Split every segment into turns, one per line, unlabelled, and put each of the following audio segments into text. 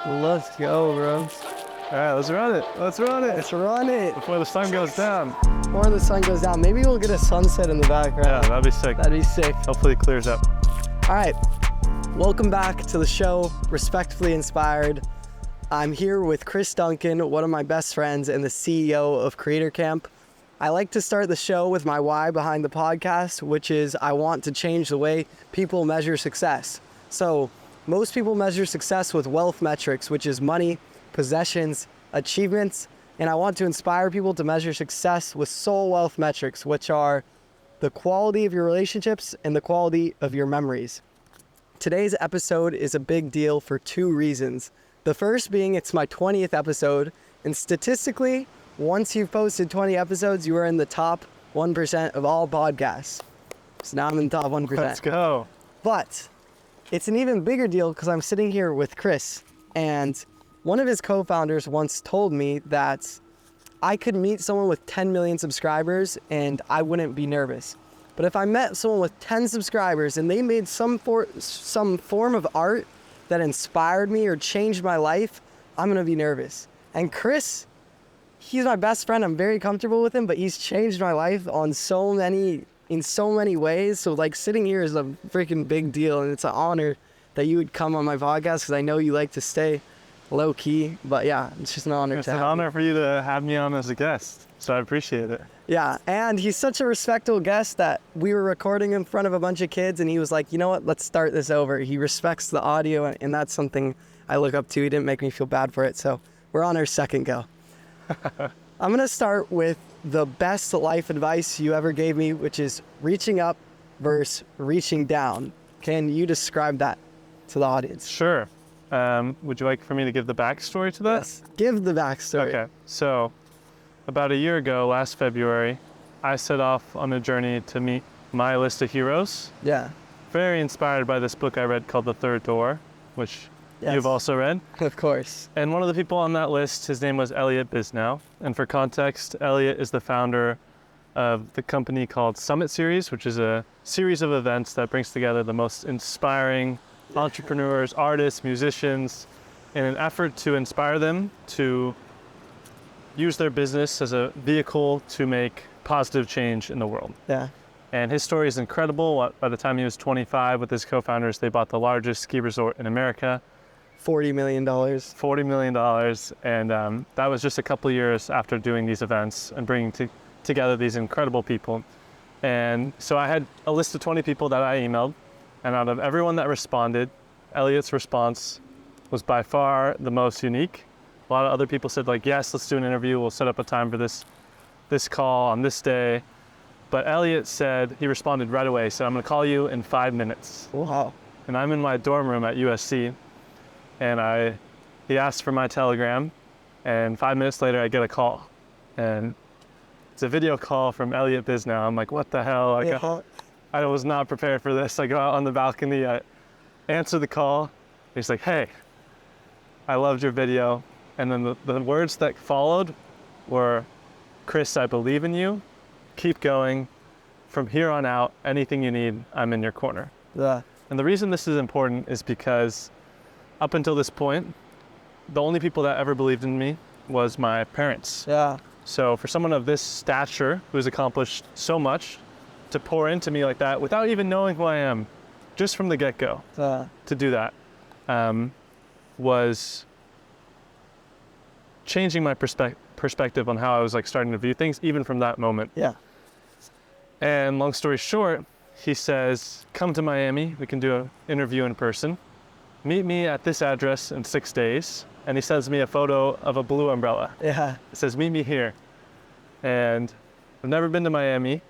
Let's go, bro.
All right, let's run it. Let's run it.
Let's run it.
Before the sun goes down.
Before the sun goes down. Maybe we'll get a sunset in the background.
Yeah, that'd be sick.
That'd be sick.
Hopefully it clears up.
All right. Welcome back to the show, Respectfully Inspired. I'm here with Chris Duncan, one of my best friends and the CEO of Creator Camp. I like to start the show with my why behind the podcast, which is I want to change the way people measure success. So most people measure success with wealth metrics, which is money, possessions, achievements, and I want to inspire people to measure success with soul wealth metrics, which are the quality of your relationships and the quality of your memories. Today's episode is a big deal for two reasons. The first being it's my 20th episode, and statistically, once you've posted 20 episodes, you are in the top 1% of all podcasts. So now I'm in the top 1%.
Let's go.
But it's an even bigger deal because I'm sitting here with Chris, and one of his co-founders once told me that I could meet someone with 10 million subscribers and I wouldn't be nervous. But if I met someone with 10 subscribers and they made some form of art that inspired me or changed my life, I'm gonna be nervous. And Chris, he's my best friend. I'm very comfortable with him, but he's changed my life in so many ways. So like sitting here is a freaking big deal, and it's an honor that you would come on my podcast because I know you like to stay low key, but yeah, it's just an honor.
It's an honor for you to have me on as a guest, so I appreciate it.
Yeah, and he's such a respectable guest that we were recording in front of a bunch of kids, and he was like, you know what, let's start this over. He respects the audio, and that's something I look up to. He didn't make me feel bad for it, so we're on our second go. I'm gonna start with the best life advice you ever gave me, which is reaching up versus reaching down. Can you describe that to the audience?
Sure. Would you like for me to give the backstory to that?
Yes, give the backstory.
Okay, so about a year ago, last February, I set off on a journey to meet my list of heroes.
Yeah.
Very inspired by this book I read called The Third Door, which
Yes.
you've also read.
Of course.
And one of the people on that list, his name was Elliot Bisnow. And for context, Elliot is the founder of the company called Summit Series, which is a series of events that brings together the most inspiring entrepreneurs, artists, musicians, in an effort to inspire them to use their business as a vehicle to make positive change in the world.
Yeah.
And his story is incredible. By the time he was 25 with his co-founders, they bought the largest ski resort in America.
$40 million.
$40 million. And that was just a couple of years after doing these events and bringing together these incredible people. And so I had a list of 20 people that I emailed. And out of everyone that responded, Elliot's response was by far the most unique. A lot of other people said like, yes, let's do an interview. We'll set up a time for this call on this day. But Elliot said, he responded right away. He said, I'm gonna call you in 5 minutes.
Wow.
And I'm in my dorm room at USC. And he asked for my Telegram. And 5 minutes later, I get a call. And it's a video call from Elliot Bisnow. I'm like, what the hell? Like,
Yeah.
I was not prepared for this. I go out on the balcony, I answer the call. He's like, hey, I loved your video. And then the words that followed were, Chris, I believe in you. Keep going. From here on out, anything you need, I'm in your corner.
Yeah.
And the reason this is important is because up until this point, the only people that ever believed in me was my parents.
Yeah.
So for someone of this stature who's accomplished so much, to pour into me like that without even knowing who I am, just from the get-go, to do that was changing my perspective on how I was like starting to view things, even from that moment.
Yeah.
And long story short, he says, come to Miami, we can do an interview in person. Meet me at this address in 6 days. And he sends me a photo of a blue umbrella.
Yeah.
It says, meet me here. And I've never been to Miami.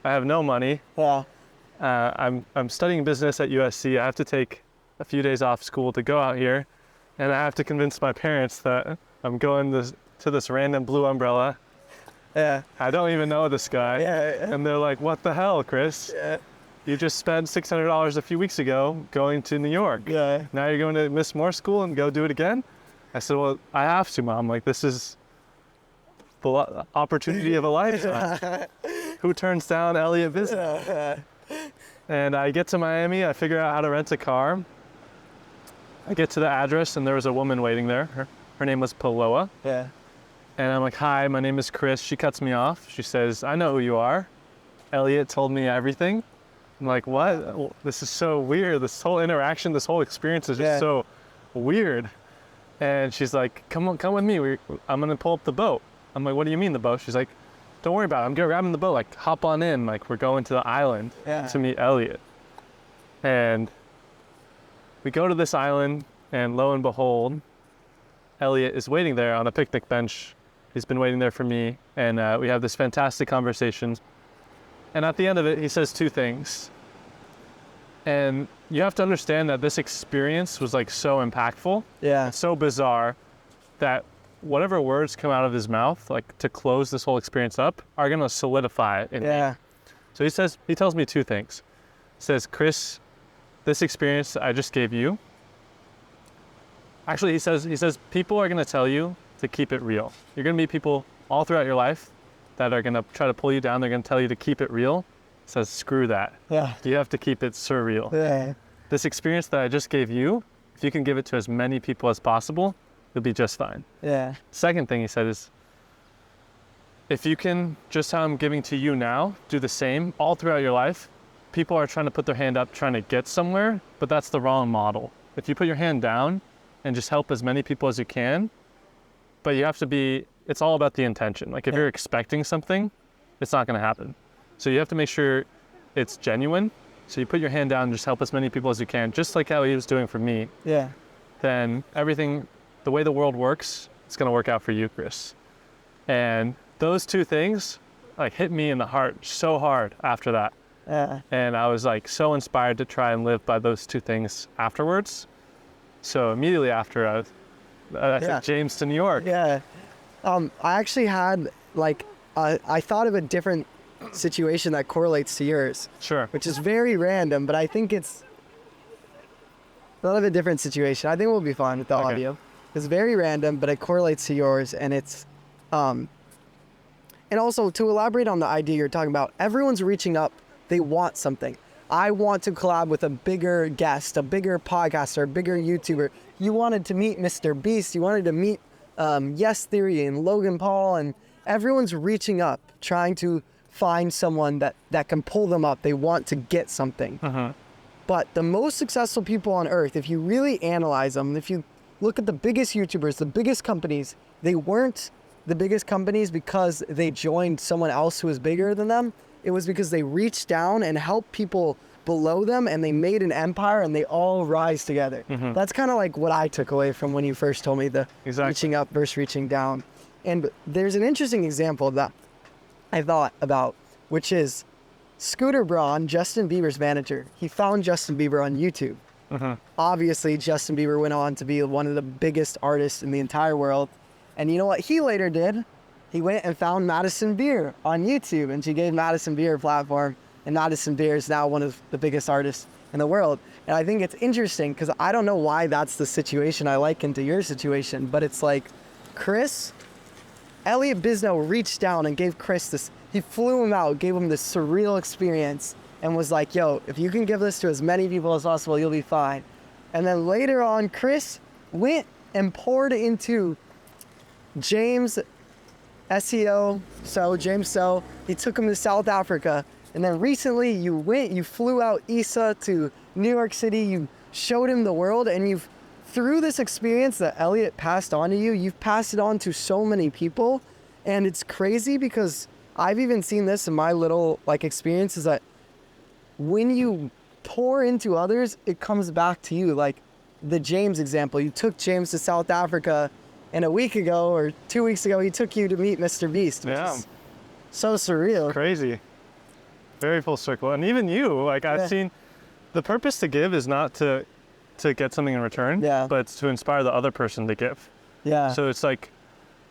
I have no money.
Yeah.
I'm studying business at USC. I have to take a few days off school to go out here. And I have to convince my parents that I'm going to this random blue umbrella.
Yeah.
I don't even know this guy.
Yeah.
And they're like, what the hell, Chris?
Yeah.
You just spent $600 a few weeks ago going to New York.
Yeah.
Now you're going to miss more school and go do it again? I said, well, I have to, Mom. Like, this is the opportunity of a lifetime. Who turns down Elliot Bisnow? And I get to Miami, I figure out how to rent a car. I get to the address and there was a woman waiting there. Her name was Paloa.
Yeah.
And I'm like, hi, my name is Chris. She cuts me off. She says, I know who you are. Elliot told me everything. I'm like, what? Well, this is so weird. This whole interaction, this whole experience is just so weird. And she's like, come with me. I'm gonna pull up the boat. I'm like, what do you mean the boat? She's like, don't worry about it. I'm grabbing the boat. Like, hop on in. Like, we're going to the island to meet Elliot. And we go to this island, and lo and behold, Elliot is waiting there on a picnic bench. He's been waiting there for me, and we have this fantastic conversation. And at the end of it, he says two things. And you have to understand that this experience was like so impactful, so bizarre, that whatever words come out of his mouth, like to close this whole experience up, are gonna solidify it in me. So he tells me two things. He says, Chris, this experience I just gave you. Actually, he says people are gonna tell you to keep it real. You're gonna meet people all throughout your life that are gonna try to pull you down. They're gonna tell you to keep it real. He says, screw that. You have to keep it surreal. This experience that I just gave you, if you can give it to as many people as possible, you'll be just fine. Second thing he said is, if you can, just how I'm giving to you now, do the same all throughout your life. People are trying to put their hand up, trying to get somewhere, but that's the wrong model. If you put your hand down and just help as many people as you can, but you have to be, it's all about the intention. Like if you're expecting something, it's not gonna happen. So you have to make sure it's genuine. So you put your hand down and just help as many people as you can, just like how he was doing for me. Then everything, the way the world works, it's gonna work out for you, Chris. And those two things like hit me in the heart so hard after that. And I was like so inspired to try and live by those two things afterwards. So immediately after, I took James to New York.
I actually had like, I thought of a different situation that correlates to yours. Which is very random, but I think it's a little bit different situation. I think we'll be fine with the audio. It's very random, but it correlates to yours, and it's, and also to elaborate on the idea you're talking about, everyone's reaching up. They want something. I want to collab with a bigger guest, a bigger podcaster, a bigger YouTuber. You wanted to meet Mr. Beast. You wanted to meet Yes Theory and Logan Paul, and everyone's reaching up, trying to find someone that can pull them up. They want to get something. But the most successful people on earth, if you really analyze them, if you look at the biggest YouTubers, the biggest companies, they weren't the biggest companies because they joined someone else who was bigger than them. It was because they reached down and helped people below them, and they made an empire, and they all rise together. That's kind of like what I took away from when you first told me the reaching up versus reaching down. And there's an interesting example that I thought about, which is Scooter Braun, Justin Bieber's manager. He found Justin Bieber on YouTube. Obviously, Justin Bieber went on to be one of the biggest artists in the entire world. And you know what he later did? He went and found Madison Beer on YouTube, and she gave Madison Beer a platform, and Madison Beer is now one of the biggest artists in the world. And I think it's interesting because I don't know why that's the situation I liken to your situation, but it's like Elliot Bisnow reached down and gave Chris this, he flew him out, gave him this surreal experience, and was like, yo, if you can give this to as many people as possible, you'll be fine. And then later on, Chris went and poured into James SEO, James So. He took him to South Africa. And then recently you flew out Issa to New York City, you showed him the world, and through this experience that Elliot passed on to you, you've passed it on to so many people. And it's crazy because I've even seen this in my little experience, is that when you pour into others, it comes back to you. Like the James example, you took James to South Africa, and a week ago or 2 weeks ago, he took you to meet Mr. Beast, which is so surreal.
Crazy. Very full circle. And even you, I've seen, the purpose to give is not to get something in return, but it's to inspire the other person to give. So it's like,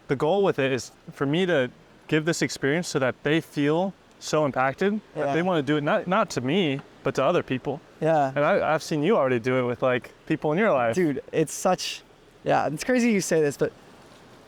the goal with it is for me to give this experience so that they feel so impacted that they want to do it, not to me, but to other people. And I've seen you already do it with people in your life.
Dude, it's crazy you say this, but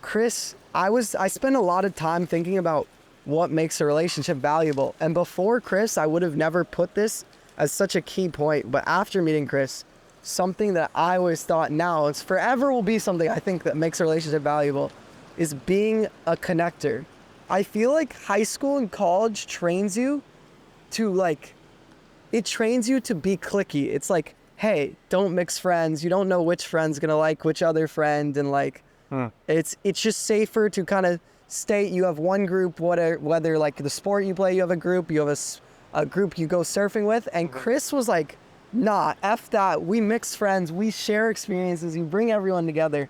Chris, I spent a lot of time thinking about what makes a relationship valuable. And before Chris, I would have never put this as such a key point. But after meeting Chris, something that I always thought now, it's forever will be something I think that makes a relationship valuable, is being a connector. I feel like high school and college trains you to like, it trains you to be cliquey. It's like, hey, don't mix friends. You don't know which friend's gonna like which other friend, and like, it's just safer to kind of stay. You have one group, whether like the sport you play, you have a group. You have a group you go surfing with. And Chris was like, nah, F that. We mix friends. We share experiences. You bring everyone together.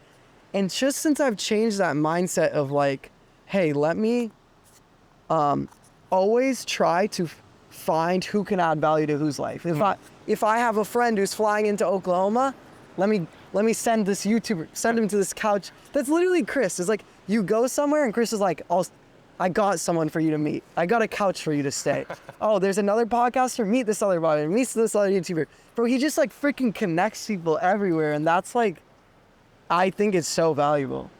And just since I've changed that mindset of like, hey, let me always try to find who can add value to whose life. If I have a friend who's flying into Oklahoma, let me send this YouTuber, send him to this couch. That's literally Chris. It's like, you go somewhere and Chris is like, I got someone for you to meet. I got a couch for you to stay. Oh, there's another podcaster, meet this other podcaster, meet this other YouTuber. Bro, he just like freaking connects people everywhere. And that's like, I think it's so valuable.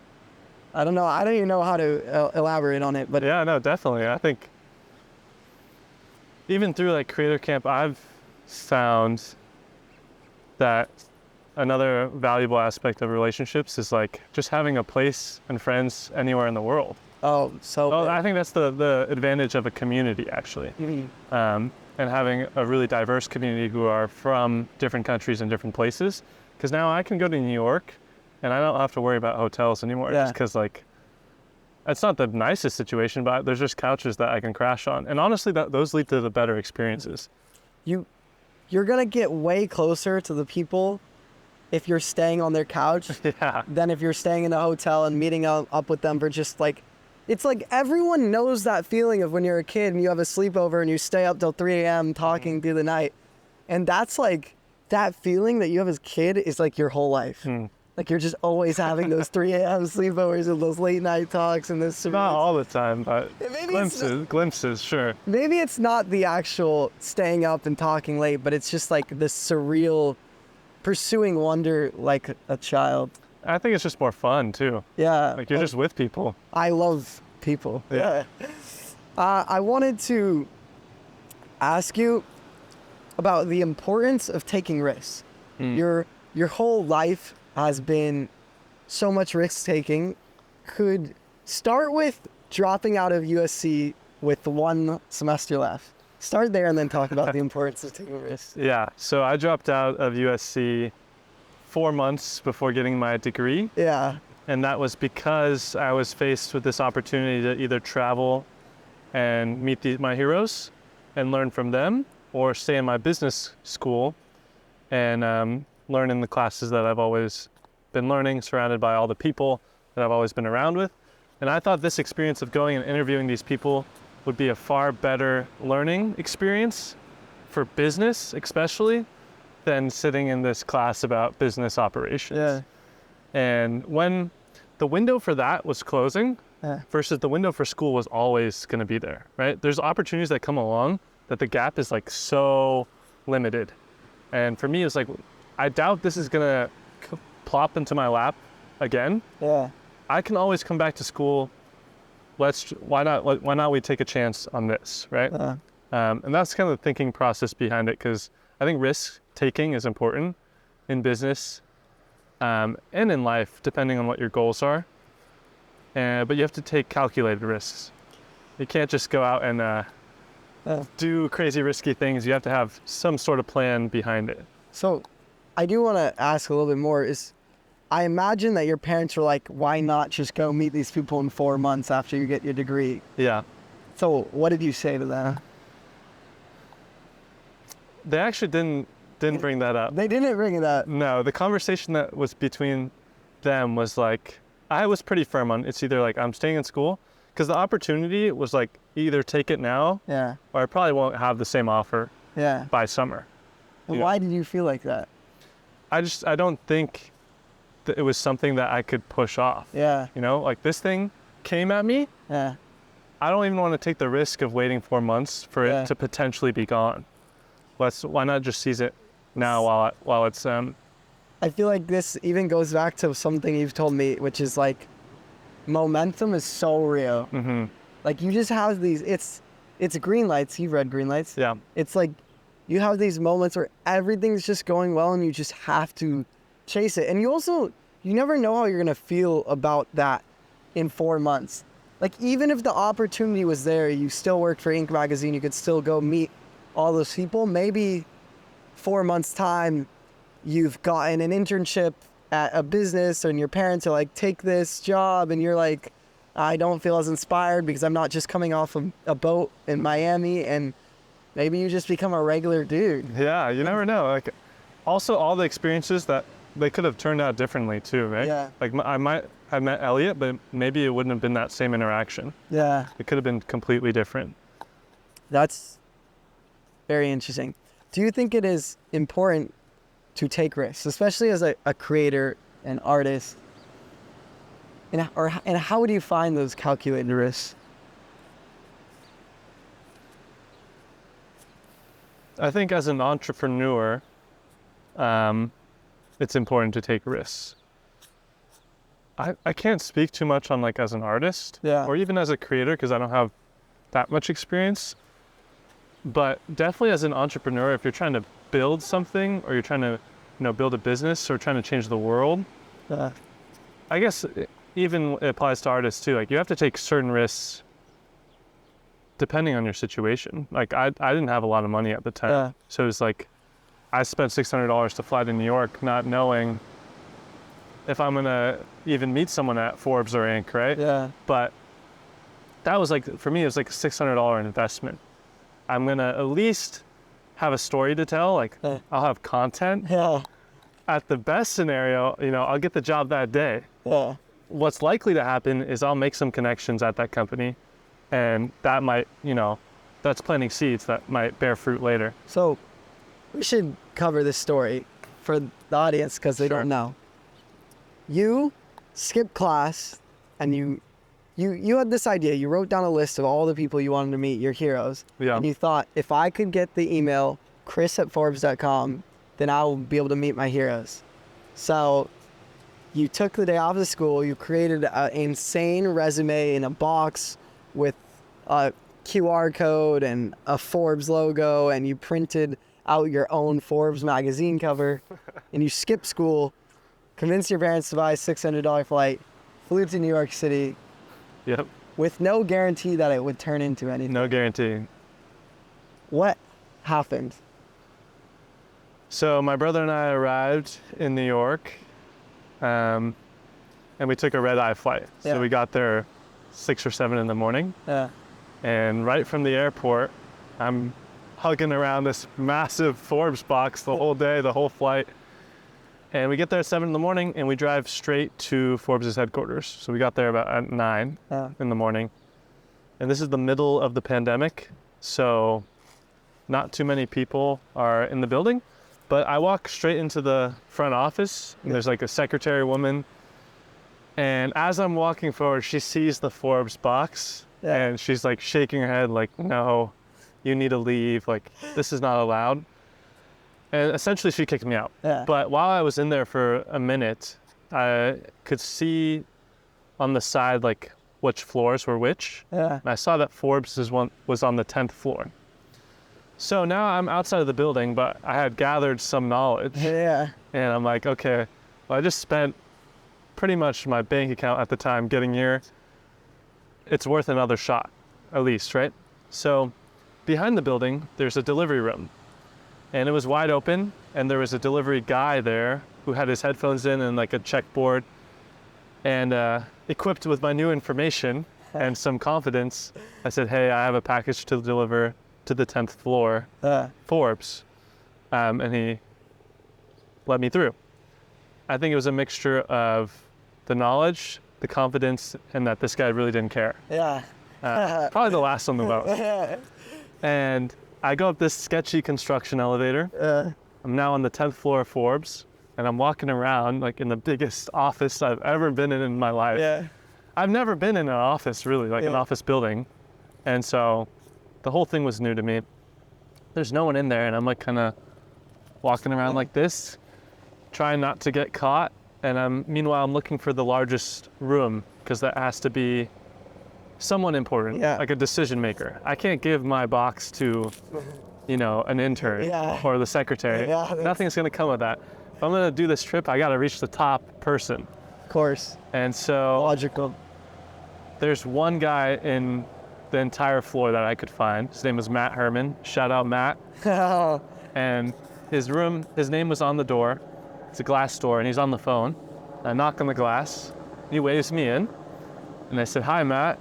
I don't know. I don't even know how to elaborate on it, but
Yeah, no, definitely. I think even through like Creator Camp, I've found that another valuable aspect of relationships is like just having a place and friends anywhere in the world.
oh, so
I think that's the advantage of a community, actually. And having a really diverse community who are from different countries and different places. Because now I can go to New York and I don't have to worry about hotels anymore.
Yeah.
Just because like, it's not the nicest situation, but there's just couches that I can crash on. And honestly, those lead to the better experiences.
you're gonna get way closer to the people if you're staying on their couch
Yeah.
than if you're staying in a hotel and meeting up with them for just like, it's like everyone knows that feeling of when you're a kid and you have a sleepover and you stay up till 3 a.m. talking through the night. And that's like, that feeling that you have as a kid is like your whole life. Like you're just always having those 3 a.m. sleepovers and those late night talks and this.
Not all the time, but
Maybe
glimpses, sure.
Maybe it's not the actual staying up and talking late, but it's just like this surreal pursuing wonder like a child.
I think it's just more fun too.
Yeah.
Like you're just with people.
I love people.
Yeah.
I wanted to ask you about the importance of taking risks. Your whole life has been so much risk taking. Could start with dropping out of USC with 1 semester left. Start there and then talk about the importance of taking risks.
Yeah. So I dropped out of USC 4 months before getting my degree.
Yeah.
And that was because I was faced with this opportunity to either travel and meet my heroes and learn from them, or stay in my business school and learn in the classes that I've always been learning, surrounded by all the people that I've always been around with. And I thought this experience of going and interviewing these people would be a far better learning experience for business, especially, than sitting in this class about business operations.
Yeah.
And when the window for that was closing versus the window for school was always going to be there, right? There's opportunities that come along that the gap is like so limited. And for me, it's like, I doubt this is going to plop into my lap again.
Yeah.
I can always come back to school. Why not we take a chance on this, right? And that's kind of the thinking process behind it, because I think risk taking is important in business and in life, depending on what your goals are. But you have to take calculated risks. You can't just go out and do crazy risky things. You have to have some sort of plan behind it.
So I do want to ask a little bit more. I imagine that your parents were like, why not just go meet these people in 4 months after you get your degree?
Yeah.
So what did you say to them?
They actually didn't bring that up.
They didn't bring it up.
No, the conversation that was between them was like, I was pretty firm on it's either like I'm staying in school, because the opportunity was like either take it now,
Yeah.
or I probably won't have the same offer
Yeah.
by summer.
And
Yeah.
why did you feel like that?
I don't think that it was something that I could push off.
Yeah.
You know, like this thing came at me.
Yeah.
I don't even want to take the risk of waiting 4 months for
Yeah.
it to potentially be gone. Why not just seize it now while it's
I feel like this even goes back to something you've told me, which is like momentum is so real.
mm-hmm.
Like you just have these, it's green lights. You've read Green Lights.
Yeah.
It's like you have these moments where everything's just going well and you just have to chase it. And you never know how you're going to feel about that in 4 months. Like, even if the opportunity was there, you still worked for Inc. magazine, you could still go meet all those people. Maybe 4 months time, you've gotten an internship at a business and your parents are like, take this job. And you're like, I don't feel as inspired because I'm not just coming off of a boat in Miami. And maybe you just become a regular dude.
Yeah, you never know. Like, also all the experiences that they could have turned out differently too, right?
Yeah.
Like, I might have met Elliot, but maybe it wouldn't have been that same interaction.
Yeah.
It could have been completely different.
That's very interesting. Do you think it is important to take risks, especially as a creator, an artist? And how do you find those calculated risks?
I think as an entrepreneur, it's important to take risks. I can't speak too much on like as an artist or even as a creator because I don't have that much experience. But definitely as an entrepreneur, if you're trying to build something or you're trying to, build a business or trying to change the world, I guess even it applies to artists too. Like, you have to take certain risks depending on your situation. Like, I didn't have a lot of money at the time. So it was like, I spent $600 to fly to New York, not knowing if I'm gonna even meet someone at Forbes or Inc., right?
Yeah.
But that was like, for me, it was like a $600 investment. I'm gonna at least have a story to tell. Like, I'll have content.
Yeah.
At the best scenario, I'll get the job that day.
Yeah.
What's likely to happen is I'll make some connections at that company, and that might, that's planting seeds that might bear fruit later.
So we should cover this story for the audience because they don't know. You skipped class and you had this idea. You wrote down a list of all the people you wanted to meet, your heroes.
Yeah.
And you thought, if I could get the email, chris@forbes.com, then I'll be able to meet my heroes. So you took the day off of school, you created an insane resume in a box with a QR code and a Forbes logo, and you printed out your own Forbes magazine cover, and you skipped school, convinced your parents to buy a $600 flight, flew to New York City.
Yep.
With no guarantee that it would turn into anything.
No guarantee.
What happened?
So my brother and I arrived in New York, and we took a red-eye flight.
Yeah.
So we got there 6 or 7 in the morning.
Yeah.
And right from the airport, I'm hugging around this massive Forbes box the whole day, the whole flight. And we get there at 7 in the morning and we drive straight to Forbes' headquarters. So we got there about at 9 in the morning. And this is the middle of the pandemic, so not too many people are in the building. But I walk straight into the front office and there's like a secretary woman. And as I'm walking forward, she sees the Forbes box and she's like shaking her head like, no, you need to leave. Like, this is not allowed. And essentially she kicked me out.
Yeah.
But while I was in there for a minute, I could see on the side like which floors were which.
Yeah.
And I saw that Forbes was on the 10th floor. So now I'm outside of the building, but I had gathered some knowledge.
Yeah.
And I'm like, okay, well, I just spent pretty much my bank account at the time getting here. It's worth another shot, at least, right? So behind the building, there's a delivery room. And it was wide open, and there was a delivery guy there who had his headphones in and like a checkboard. And equipped with my new information and some confidence, I said, hey, I have a package to deliver to the 10th floor, Forbes. And he let me through. I think it was a mixture of the knowledge, the confidence, and that this guy really didn't care.
Yeah.
Probably the last on the boat. And I go up this sketchy construction elevator. I'm now on the 10th floor of Forbes, and I'm walking around like in the biggest office I've ever been in my life.
Yeah.
I've never been in an office, really, like an office building. And so the whole thing was new to me. There's no one in there, and I'm like kind of walking around like this, trying not to get caught. And meanwhile, I'm looking for the largest room, because that has to be someone important, like a decision maker. I can't give my box to an intern
Yeah.
or the secretary.
Yeah,
Nothing's going to come of that. If I'm going to do this trip, I got to reach the top person.
Of course.
And so
Logical.
there's one guy in the entire floor that I could find. His name was Matt Herman. Shout out Matt. And his name was on the door. It's a glass door, and he's on the phone. I knock on the glass. He waves me in, and I said, "Hi, Matt."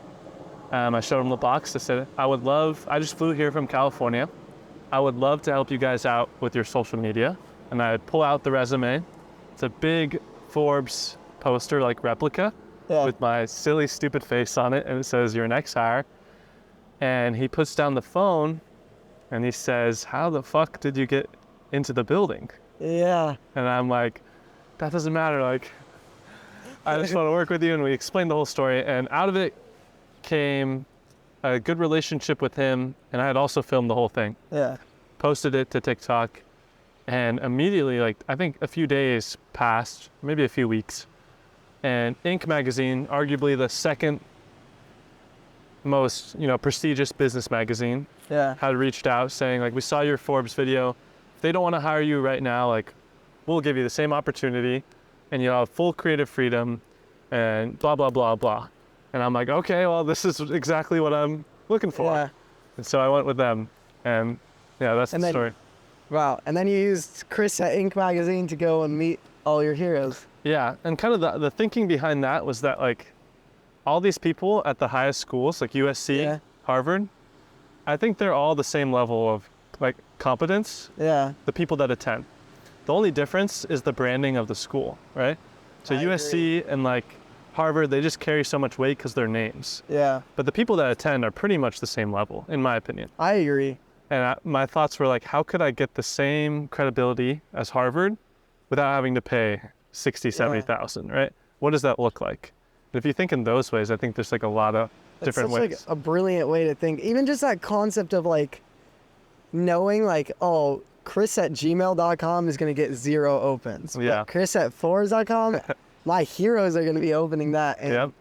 I showed him the box. I said, I just flew here from California. I would love to help you guys out with your social media. And I pull out the resume. It's a big Forbes poster, like replica, with my silly, stupid face on it. And it says, "Your next hire." And he puts down the phone and he says, "How the fuck did you get into the building?"
Yeah.
And I'm like, "That doesn't matter. Like, I just want to work with you." And we explained the whole story. And out of it came a good relationship with him. And I had also filmed the whole thing.
Yeah.
Posted it to TikTok. And immediately, like, I think a few days passed, maybe a few weeks. And Inc. magazine, arguably the second most, prestigious business magazine, had reached out saying, like, "We saw your Forbes video. If they don't want to hire you right now, like, we'll give you the same opportunity and you'll have full creative freedom and blah, blah, blah, blah." And I'm like, okay, well, this is exactly what I'm looking for.
Yeah.
And so I went with them. And yeah, that's the story.
Wow. And then you used Chris at Inc. magazine to go and meet all your heroes.
Yeah. And kind of the thinking behind that was that, like, all these people at the highest schools, like USC, Harvard, I think they're all the same level of, like, competence.
Yeah.
The people that attend. The only difference is the branding of the school, right? So
I
USC
agree.
and, like, Harvard, they just carry so much weight because they're names.
Yeah.
But the people that attend are pretty much the same level, in my opinion.
I agree.
And my thoughts were like, how could I get the same credibility as Harvard without having to pay 60, 70,000, right? What does that look like? And if you think in those ways, I think there's, like, a lot of different ways.
Like a brilliant way to think. Even just that concept of, like, knowing, like, oh, Chris at gmail.com is going to get 0 opens.
Yeah.
But Chris at Forbes.com, my heroes are going to be opening that. And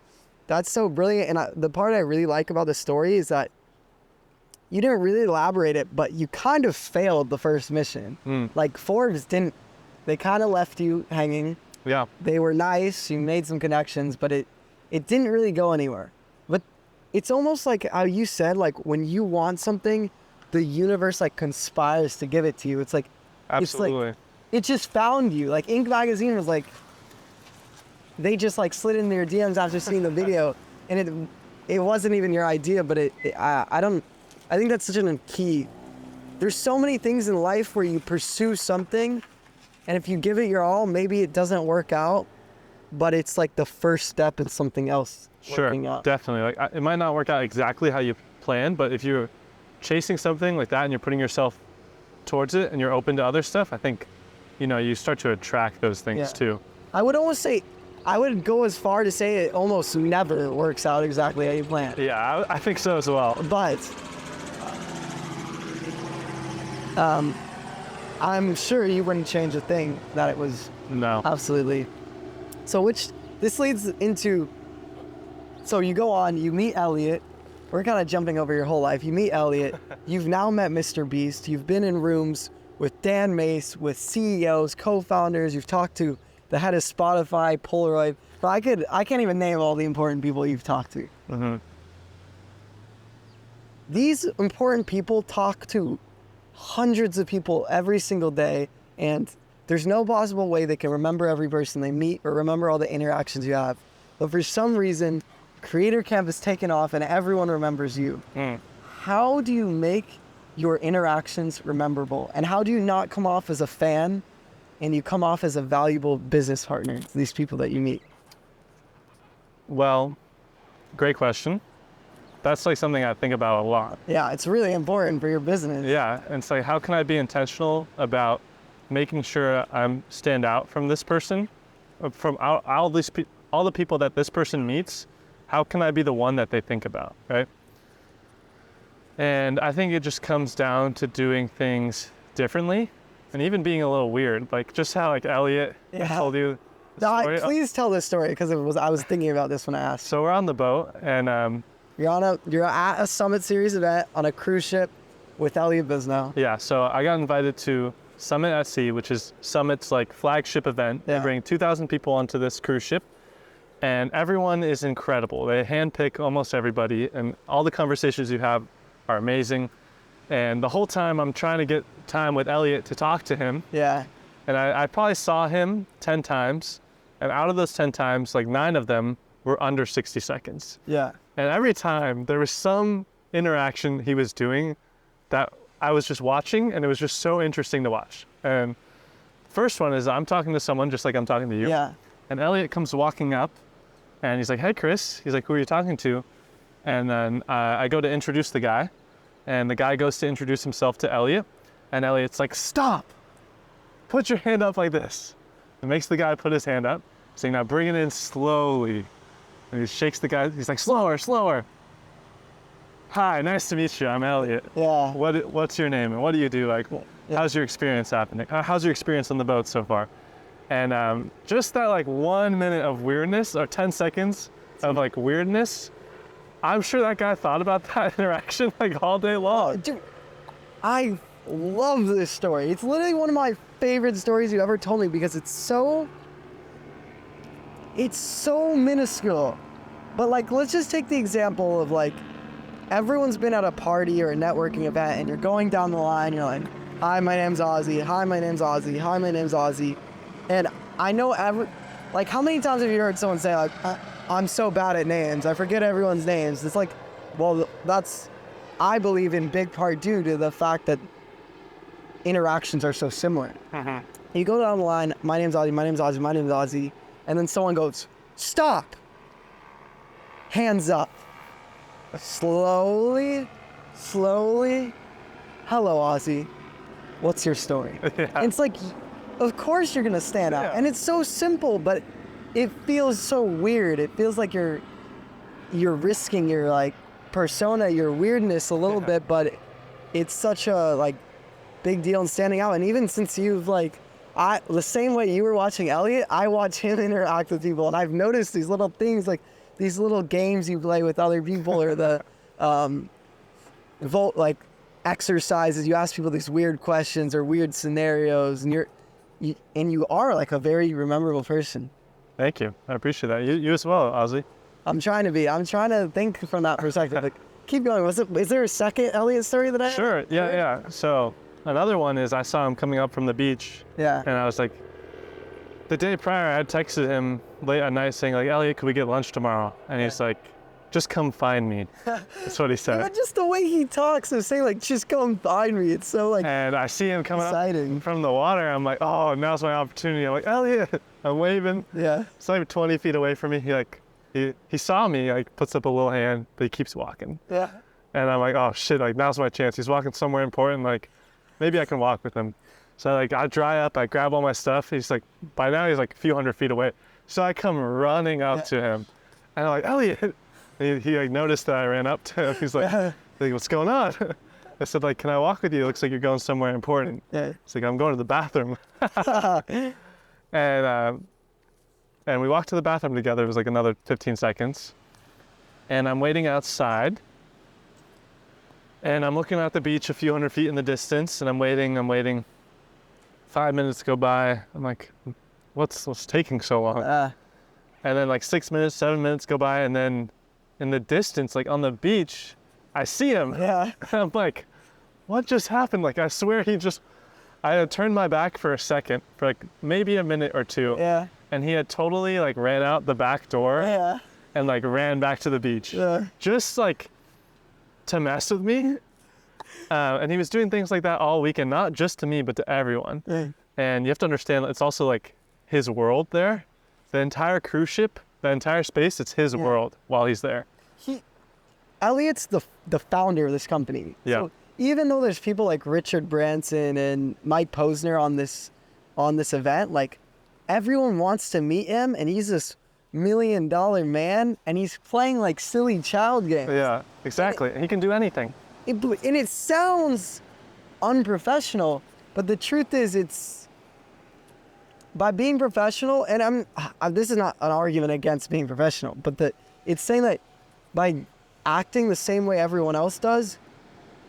that's so brilliant. And the part I really like about the story is that you didn't really elaborate it, but you kind of failed the first mission. Like, Forbes didn't, they kind of left you hanging.
Yeah.
They were nice, you made some connections, but it didn't really go anywhere. But it's almost like how you said, like, when you want something, the universe, like, conspires to give it to you. It's like,
Absolutely.
It's like, it just found you. Like, Inc. magazine was like, they just, like, slid into your DMs after seeing the video, and it wasn't even your idea, but I think that's such a key. There's so many things in life where you pursue something, and if you give it your all, maybe it doesn't work out, but it's like the first step in something else working out.
Definitely. Like, it might not work out exactly how you planned, but if you're chasing something like that and you're putting yourself towards it and you're open to other stuff, I think, you start to attract those things too.
I would go as far to say it almost never works out exactly how you planned.
Yeah, I think so as well.
But I'm sure you wouldn't change a thing that it was.
No.
Absolutely. So this leads into, so you go on, you meet Elliot. We're kind of jumping over your whole life. You meet Elliot. You've now met Mr. Beast. You've been in rooms with Dan Mace, with CEOs, co-founders. You've talked to the head of Spotify, Polaroid. But I can't even name all the important people you've talked to.
Mm-hmm.
These important people talk to hundreds of people every single day, and there's no possible way they can remember every person they meet or remember all the interactions you have. But for some reason, Creator Camp has taken off and everyone remembers you. How do you make your interactions rememberable? And how do you not come off as a fan and you come off as a valuable business partner to these people that you meet?
Well, great question. That's, like, something I think about a lot.
Yeah, it's really important for your business.
Yeah, and it's like, how can I be intentional about making sure I stand out from this person, from all the people that this person meets? How can I be the one that they think about, right? And I think it just comes down to doing things differently and even being a little weird, like just how, like, Elliot told you the story.
Please tell this story, because I was thinking about this when I asked.
So we're on the boat, and
you're at a Summit Series event on a cruise ship. with Elliot Bisnow.
Yeah, so I got invited to Summit at Sea, which is Summit's like flagship event.
Yeah.
They bring 2,000 people onto this cruise ship, and everyone is incredible. They handpick almost everybody, and all the conversations you have are amazing. And the whole time I'm trying to get time with Elliot to talk to him.
Yeah.
And I probably saw him 10 times, and out of those 10 times, like 9 of them were under 60 seconds.
Yeah.
And every time there was some interaction he was doing that I was just watching, and it was just so interesting to watch. And first one is I'm talking to someone just like I'm talking to you.
Yeah.
And Elliot comes walking up, and he's like, "Hey, Chris." He's like, "Who are you talking to?" And then I go to introduce the guy, and the guy goes to introduce himself to Elliot, and Elliot's like, "Stop! Put your hand up like this." It makes the guy put his hand up, saying, "Now bring it in slowly." And he shakes the guy. He's like, "Slower, slower." "Hi, nice to meet you. I'm Elliot.
Yeah.
What's your name and what do you do? Like, how's your experience happening? How's your experience on the boat so far?" And just that like 1 minute of weirdness or 10 seconds of like weirdness, I'm sure that guy thought about that interaction like all day long.
Dude, I love this story. It's literally one of my favorite stories you ever told me because it's so minuscule. But like, let's just take the example of like, everyone's been at a party or a networking event and you're going down the line, you're like, "Hi, my name's Ozzy. Hi, my name's Ozzy. Hi, my name's Ozzy." And I know like, how many times have you heard someone say like, "I'm so bad at names. I forget everyone's names." It's like, well, that's, I believe, in big part due to the fact that interactions are so similar. You go down the line, "My name's Ozzy, my name's Ozzy, my name's Ozzy," and then someone goes, "Stop. Hands up." Slowly, "Hello, Ozzy. What's your story?"
Yeah.
And it's like, of course you're gonna stand out.
Yeah.
And it's so simple, but it feels so weird. It feels like you're risking your like persona, your weirdness a little bit, but it's such a like big deal in standing out. And even since you've like, the same way you were watching Elliot, I watch him interact with people, and I've noticed these little things, like these little games you play with other people, or the like exercises. You ask people these weird questions or weird scenarios, and you are like a very memorable person.
Thank you. I appreciate that. You as well, Ozzy.
I'm trying to think from that perspective. Like, keep going. Is there a second Elliot story that I have?
Sure. Yeah. So another one is I saw him coming up from the beach.
Yeah.
And I was like, the day prior, I had texted him late at night saying like, "Elliot, could we get lunch tomorrow?" And he's like, "Just come find me." That's what he said.
But just the way he talks of saying like, "Just come find me," it's so like
And I see him coming
exciting.
up from the water. I'm like, "Oh, now's my opportunity." I'm like, "Elliot," I'm waving.
Yeah.
It's like 20 feet away from me. He saw me, like puts up a little hand, but he keeps walking.
Yeah.
And I'm like, "Oh shit, like now's my chance." He's walking somewhere important, like maybe I can walk with him. So like I dry up, I grab all my stuff. He's like, by now he's like a few hundred feet away. So I come running up to him, and I'm like, "Elliot." He like noticed that I ran up to him. He's like, "What's going on?" I said like, "Can I walk with you? It looks like you're going somewhere important."
Yeah.
He's like, "I'm going to the bathroom." And we walked to the bathroom together. It was like another 15 seconds. And I'm waiting outside. And I'm looking at the beach a few hundred feet in the distance, and I'm waiting. 5 minutes go by. I'm like, what's taking so long? And then like 6 minutes, 7 minutes go by, and then in the distance, like on the beach, I see him.
Yeah.
And I'm like, what just happened? Like, I swear I had turned my back for a second, for like maybe a minute or two.
Yeah.
And he had totally like ran out the back door.
Yeah.
And like ran back to the beach.
Yeah.
Just like to mess with me. And he was doing things like that all weekend, not just to me, but to everyone.
Yeah.
And you have to understand, it's also like his world there. The entire cruise ship, the entire space, it's his world while he's there.
Elliot's the founder of this company.
Yeah.
So even though there's people like Richard Branson and Mike Posner on this event, like everyone wants to meet him, and he's this $1 million man, and he's playing like silly child games.
Yeah, exactly. He can do anything.
And it sounds unprofessional, but the truth is, it's by being professional. And this is not an argument against being professional, but it's saying that by acting the same way everyone else does,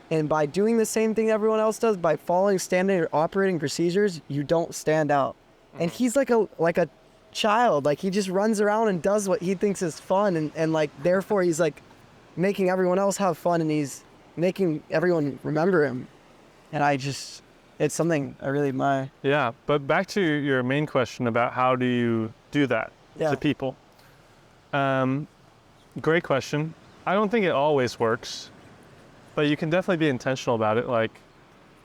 And by doing the same thing everyone else does, by following standard operating procedures, you don't stand out. And he's like a child. Like, he just runs around and does what he thinks is fun, and like, therefore he's like making everyone else have fun, and he's making everyone remember him. And it's something I really admire.
Yeah, but back to your main question about how do you do that to people. Great question. I don't think it always works, but you can definitely be intentional about it. Like,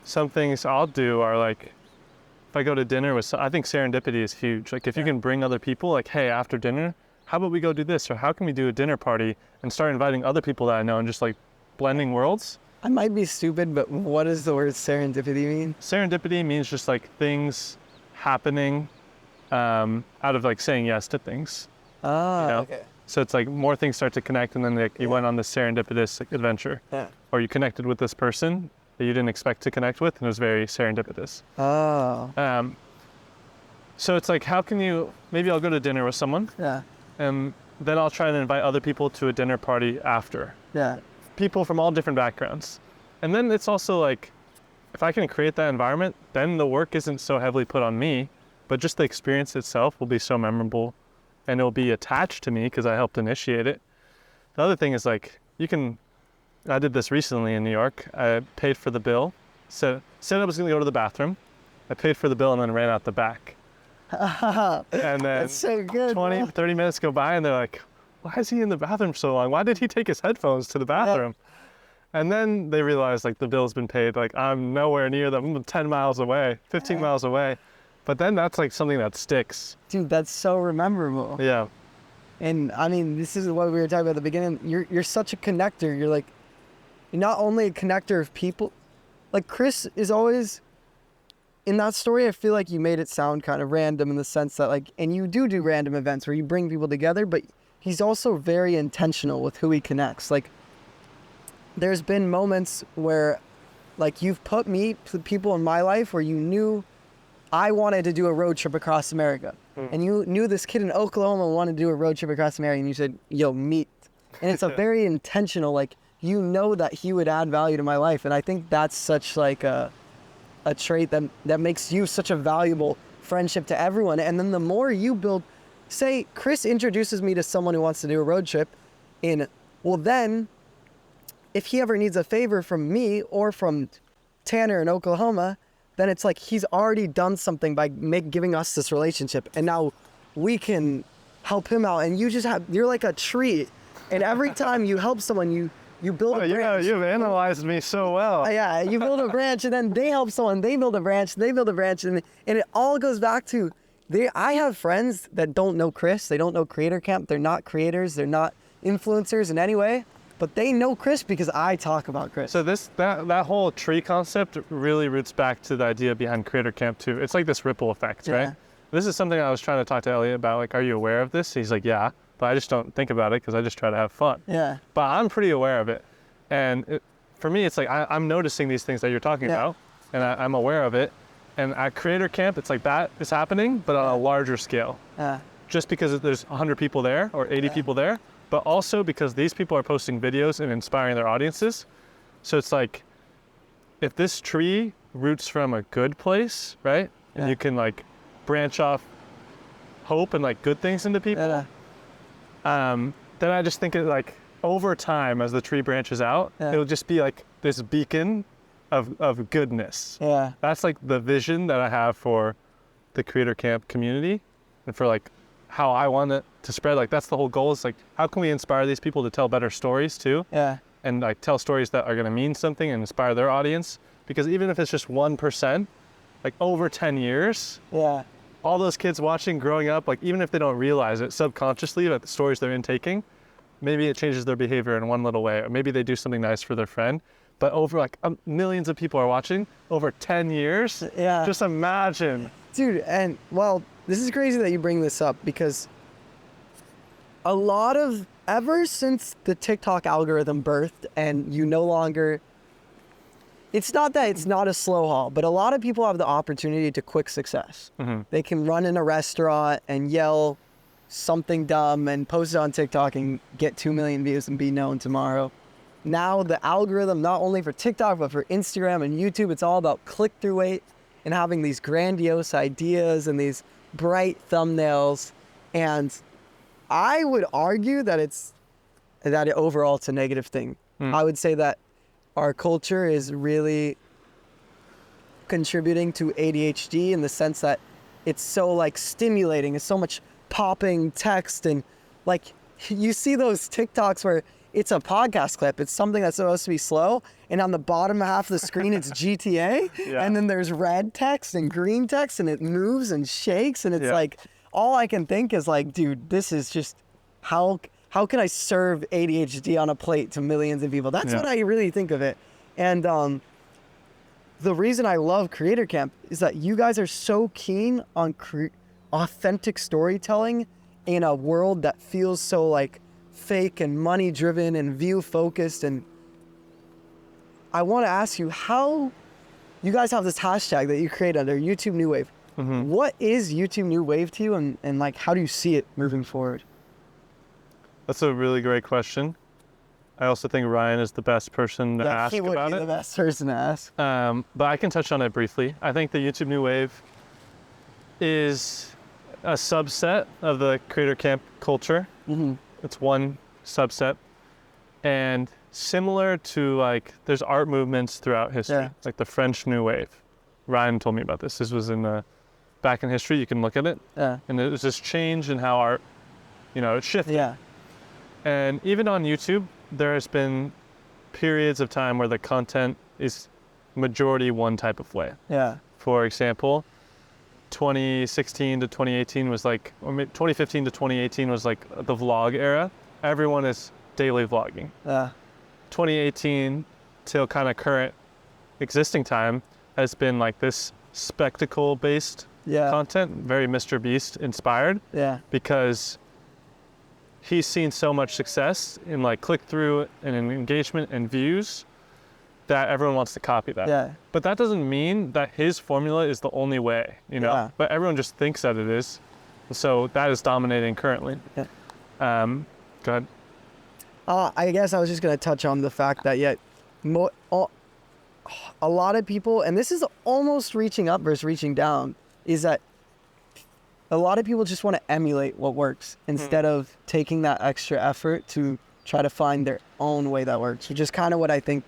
some things I'll do are like, if I go to dinner with, I think serendipity is huge. Like, if you can bring other people, like, hey, after dinner, how about we go do this? Or how can we do a dinner party and start inviting other people that I know and just like blending worlds?
I might be stupid, but what does the word serendipity mean?
Serendipity means just like things happening out of like saying yes to things.
Ah,
you know?
okay.
So it's like more things start to connect, and then like you went on this serendipitous adventure.
Yeah.
Or you connected with this person that you didn't expect to connect with, and it was very serendipitous.
Oh.
So it's like, how can you, maybe I'll go to dinner with someone, and then I'll try and invite other people to a dinner party after.
Yeah.
People from all different backgrounds. And then it's also like, if I can create that environment, then the work isn't so heavily put on me, but just the experience itself will be so memorable, and it'll be attached to me because I helped initiate it. The other thing is like, I did this recently in New York. I paid for the bill, said I was gonna go to the bathroom. I paid for the bill and then ran out the back. And then
That's so good.
20, 30 minutes go by and they're like, why is he in the bathroom so long? Why did he take his headphones to the bathroom? And then they realized like the bill's been paid. Like, I'm nowhere near them. I'm 10 miles away, 15 miles away. But then that's like something that sticks.
Dude, that's so memorable.
Yeah.
And I mean, this is what we were talking about at the beginning. You're such a connector. You're not only a connector of people. Like, Chris is always, in that story, I feel like you made it sound kind of random in the sense that like, and you do random events where you bring people together, but he's also very intentional with who he connects. Like, there's been moments where like you've put people in my life where you knew I wanted to do a road trip across America. And you knew this kid in Oklahoma wanted to do a road trip across America, and you said, yo, meet. And it's a very intentional, like, you know that he would add value to my life. And I think that's such like a trait that makes you such a valuable friendship to everyone. And then the more you build, say Chris introduces me to someone who wants to do a road trip, well then, if he ever needs a favor from me or from Tanner in Oklahoma, then it's like he's already done something by giving us this relationship, and now we can help him out. And you're like a tree, and every time you help someone, you build a branch.
Yeah, you've analyzed me so well.
Yeah, you build a branch, and then they help someone, they build a branch, and it all goes back to, I have friends that don't know Chris, they don't know Creator Camp, they're not creators, they're not influencers in any way, but they know Chris because I talk about Chris.
So that whole tree concept really roots back to the idea behind Creator Camp too. It's like this ripple effect, right? This is something I was trying to talk to Elliot about, like, are you aware of this? He's like, yeah, but I just don't think about it because I just try to have fun.
Yeah.
But I'm pretty aware of it. And for me, it's like, I'm noticing these things that you're talking about, and I'm aware of it. And at Creator Camp, it's like that is happening, but on a larger scale. Just because there's 100 people there or 80 people there, but also because these people are posting videos and inspiring their audiences. So it's like, if this tree roots from a good place, right? And you can like branch off hope and like good things into people, then I just think it like over time as the tree branches out, it'll just be like this beacon of goodness. That's like the vision that I have for the Creator Camp community and for like how I want it to spread. Like, that's the whole goal, is like, how can we inspire these people to tell better stories too? And like tell stories that are going to mean something and inspire their audience. Because even if it's just 1%, like over 10 years, all those kids watching, growing up, like even if they don't realize it subconsciously about the stories they're intaking, maybe it changes their behavior in one little way, or maybe they do something nice for their friend. But over like millions of people are watching over 10 years. Just imagine.
Dude, and well, this is crazy that you bring this up, because ever since the TikTok algorithm birthed and you no longer, it's not that it's not a slow haul, but a lot of people have the opportunity to quick success. They can run in a restaurant and yell something dumb and post it on TikTok and get 2 million views and be known tomorrow. now the algorithm, not only for TikTok, but for Instagram and YouTube, it's all about click-through rate and having these grandiose ideas and these bright thumbnails. And I would argue that overall it's a negative thing. I would say that our culture is really contributing to ADHD in the sense that it's so like stimulating. It's so much popping text, and like you see those TikToks where it's a podcast clip. It's something that's supposed to be slow, and on the bottom half of the screen it's GTA, and then there's red text and green text, and it moves and shakes, and it's like all I can think is like, dude, this is just how can I serve ADHD on a plate to millions of people? That's what I really think of it. And the reason I love Creator Camp is that you guys are so keen on authentic storytelling in a world that feels so like fake and money driven and view focused. And I want to ask you, how you guys have this hashtag that you create under YouTube New Wave. What is YouTube New Wave to you, and like how do you see it moving forward?
That's a really great question. I also think Ryan is the best person to ask
he would
about
be
it.
the best person to ask.
But I can touch on it briefly. I think the YouTube New Wave is a subset of the Creator Camp culture. It's one subset. And similar to like, there's art movements throughout history, like the French New Wave. Ryan told me about this. This was back in history. You can look at it. And it was this change in how art, it shifted. And even on YouTube, there has been periods of time where the content is majority one type of way. For example, 2016 to 2018 was like, or 2015 to 2018 was like the vlog era. Everyone is daily vlogging. 2018 till kind of current existing time has been like this spectacle-based content, very Mr. Beast inspired. Because he's seen so much success in like click-through and in engagement and views that everyone wants to copy that. But that doesn't mean that his formula is the only way, But everyone just thinks that it is. So that is dominating currently. Go ahead.
I guess I was just going to touch on the fact that a lot of people, and this is almost reaching up versus reaching down, is that a lot of people just want to emulate what works instead of taking that extra effort to try to find their own way that works, which is kind of what I think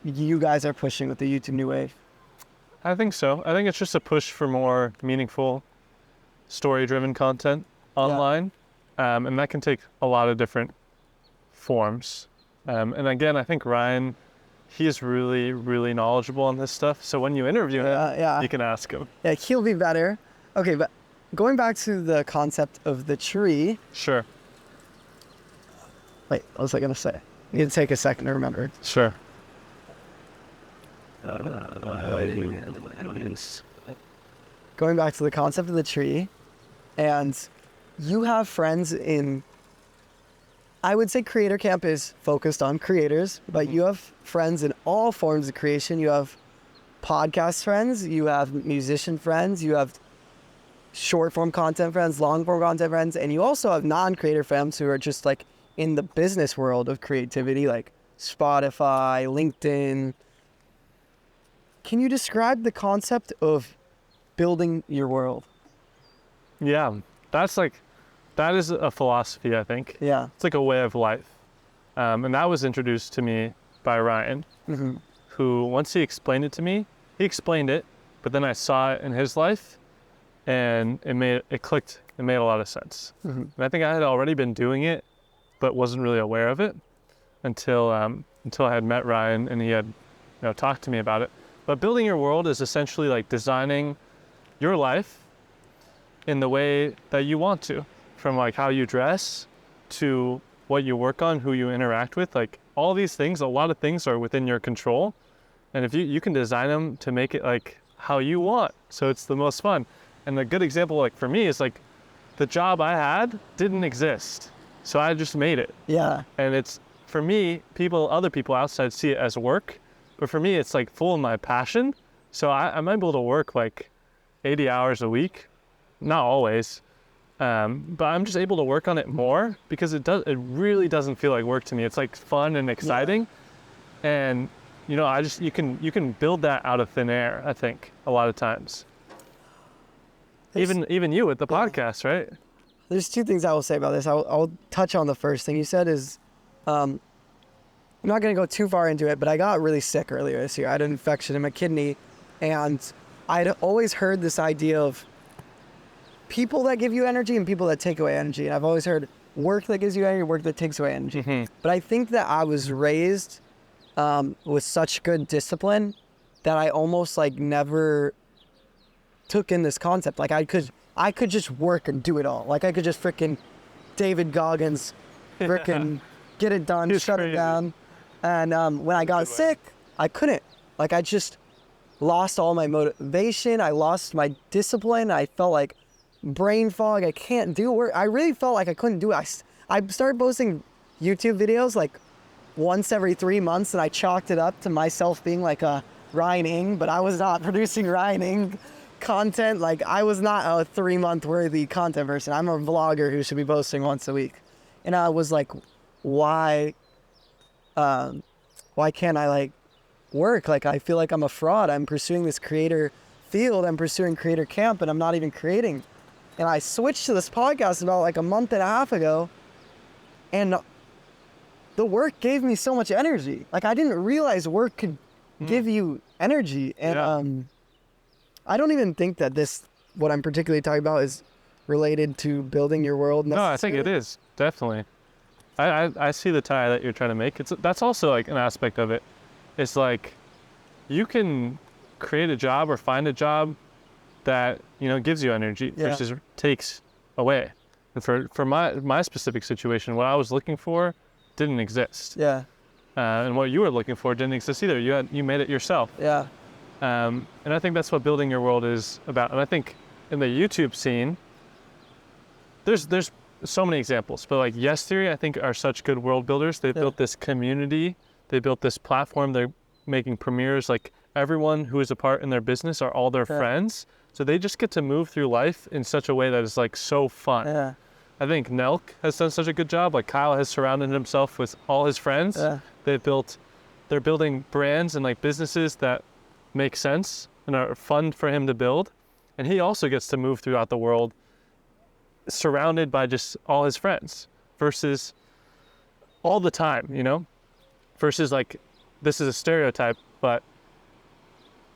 you guys are pushing with the YouTube New Wave.
I think so. I think it's just a push for more meaningful, story-driven content online. And that can take a lot of different forms. And again, I think Ryan, he's really, really knowledgeable on this stuff. So when you interview him, you can ask him. Yeah,
he'll be better. Okay, but going back to the concept of the tree.
Sure.
Wait, what was I going to say? You can take a second to remember.
Sure.
Going back to the concept of the tree, and you have friends in, I would say Creator Camp is focused on creators, but you have friends in all forms of creation. You have podcast friends, you have musician friends, you have short form content friends, long form content friends, and you also have non-creator friends who are just like in the business world of creativity, like Spotify, LinkedIn. Can you describe the concept of building your world?
Yeah, that is a philosophy, I think. It's like a way of life. And that was introduced to me by Ryan, who, once he explained it to me, he explained it, but then I saw it in his life, and it clicked. It made a lot of sense. And I think I had already been doing it, but wasn't really aware of it until I had met Ryan and he had talked to me about it. But building your world is essentially like designing your life in the way that you want to, from like how you dress to what you work on, who you interact with, like all these things, a lot of things are within your control. And if you can design them to make it like how you want, so it's the most fun. And a good example, like for me, is like the job I had didn't exist, so I just made it. And it's, for me, other people outside see it as work, but for me, it's like full of my passion. So I'm able to work like 80 hours a week, not always, but I'm just able to work on it more because it really doesn't feel like work to me. It's like fun and exciting. And you know, you can build that out of thin air, I think, a lot of times. Even you with the podcast, right?
There's two things I will say about this. I'll touch on the first thing you said is, I'm not going to go too far into it, but I got really sick earlier this year. I had an infection in my kidney, and I'd always heard this idea of people that give you energy and people that take away energy. And I've always heard work that gives you energy, work that takes away energy.
Mm-hmm.
But I think that I was raised with such good discipline that I almost like never took in this concept. Like I could just work and do it all. Like I could just freaking David Goggins freaking get it done, shut it down. And when I got sick, I couldn't. Like I just lost all my motivation. I lost my discipline. I felt like brain fog. I can't do work. I really felt like I couldn't do it. I started posting YouTube videos like once every 3 months, and I chalked it up to myself being like a Ryan Ing, but I was not producing Ryan Ing content. Like I was not a 3-month worthy content person. I'm a vlogger who should be posting once a week. And I was like, why can't I like work? Like I feel like I'm a fraud. I'm pursuing this creator field. I'm pursuing creator camp, and I'm not even creating. And I switched to this podcast about like a month and a half ago, and the work gave me so much energy. Like I didn't realize work could give you energy. And I don't even think that what I'm particularly talking about is related to building your world.
No, I think it is, definitely. I see the tie that you're trying to make. That's also like an aspect of it. It's like you can create a job or find a job that, you know, gives you energy versus takes away. And for my specific situation, what I was looking for didn't exist.
Yeah.
And what you were looking for didn't exist either. You made it yourself.
Yeah.
And I think that's what building your world is about. And I think in the YouTube scene, there's so many examples, but like Yes Theory, I think are such good world builders. They've built this community. They built this platform. They're making premieres. Like everyone who is a part in their business are all their friends. So they just get to move through life in such a way that is like so fun.
Yeah.
I think Nelk has done such a good job. Like Kyle has surrounded himself with all his friends. Yeah. They're building brands and like businesses that make sense and are fun for him to build. And he also gets to move throughout the world surrounded by just all his friends versus all the time, you know, versus like, this is a stereotype, but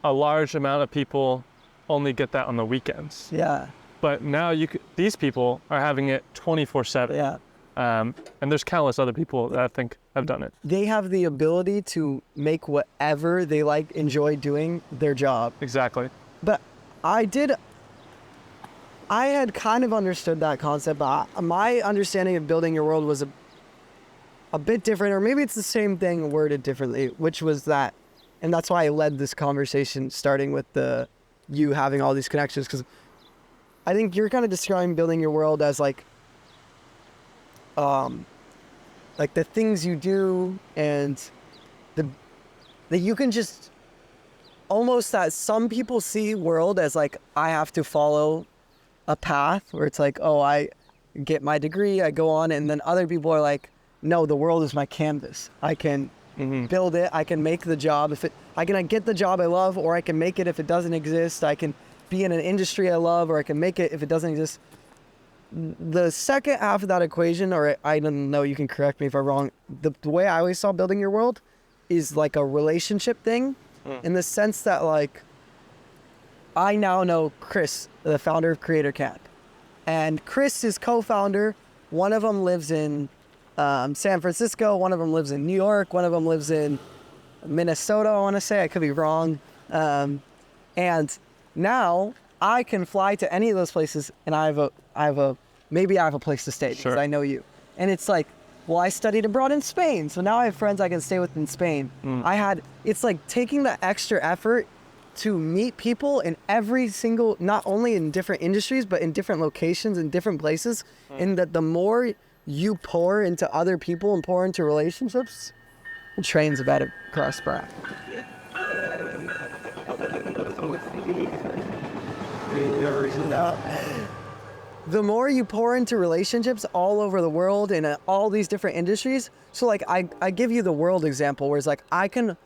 a large amount of people only get that on the weekends.
Yeah.
But now these people are having it 24/7.
Yeah.
And there's countless other people that I think have done it.
They have the ability to make whatever they like, enjoy doing their job.
Exactly.
But I had kind of understood that concept, but my understanding of building your world was a bit different, or maybe it's the same thing worded differently, which was that, and that's why I led this conversation starting with you having all these connections, because I think you're kind of describing building your world as like the things you do, and that you can just almost, that some people see world as like, I have to follow a path where it's like, oh, I get my degree, I go on, and then other people are like, no, the world is my canvas. I can build it. I can make the job. I can get the job I love, or I can make it if it doesn't exist. I can be in an industry I love, or I can make it if it doesn't exist. The second half of that equation, or I don't know, you can correct me if I'm wrong, the way I always saw building your world is like a relationship thing, in the sense that like, I now know Chris, the founder of Creator Camp, and Chris is co-founder. One of them lives in San Francisco. One of them lives in New York. One of them lives in Minnesota, I want to say. I could be wrong. And now I can fly to any of those places, and maybe I have a place to stay because I know you. And it's like, well, I studied abroad in Spain, so now I have friends I can stay with in Spain. It's like taking the extra effort to meet people in every single, not only in different industries, but in different locations and different places. And that the more you pour into other people and pour into relationships, the train's about to cross by. the more you pour into relationships all over the world in all these different industries. So like I give you the world example, where it's like I can,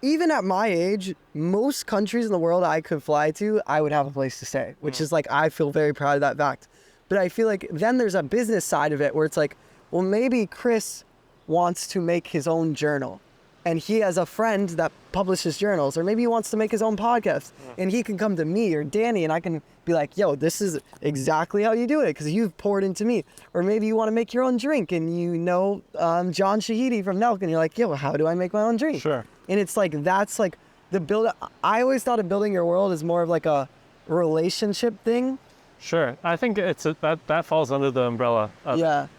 even at my age, most countries in the world I could fly to, I would have a place to stay, which is like, I feel very proud of that fact. But I feel like then there's a business side of it where it's like, well, maybe Chris wants to make his own journal and he has a friend that publishes journals, or maybe he wants to make his own podcast and he can come to me or Danny and I can be like, yo, this is exactly how you do it because you've poured into me. Or maybe you want to make your own drink and you know John Shahidi from Nelk and you're like, yo, how do I make my own drink?
Sure.
And it's like, that's like the build. I always thought of building your world as more of like a relationship thing.
Sure. I think that falls under the umbrella of,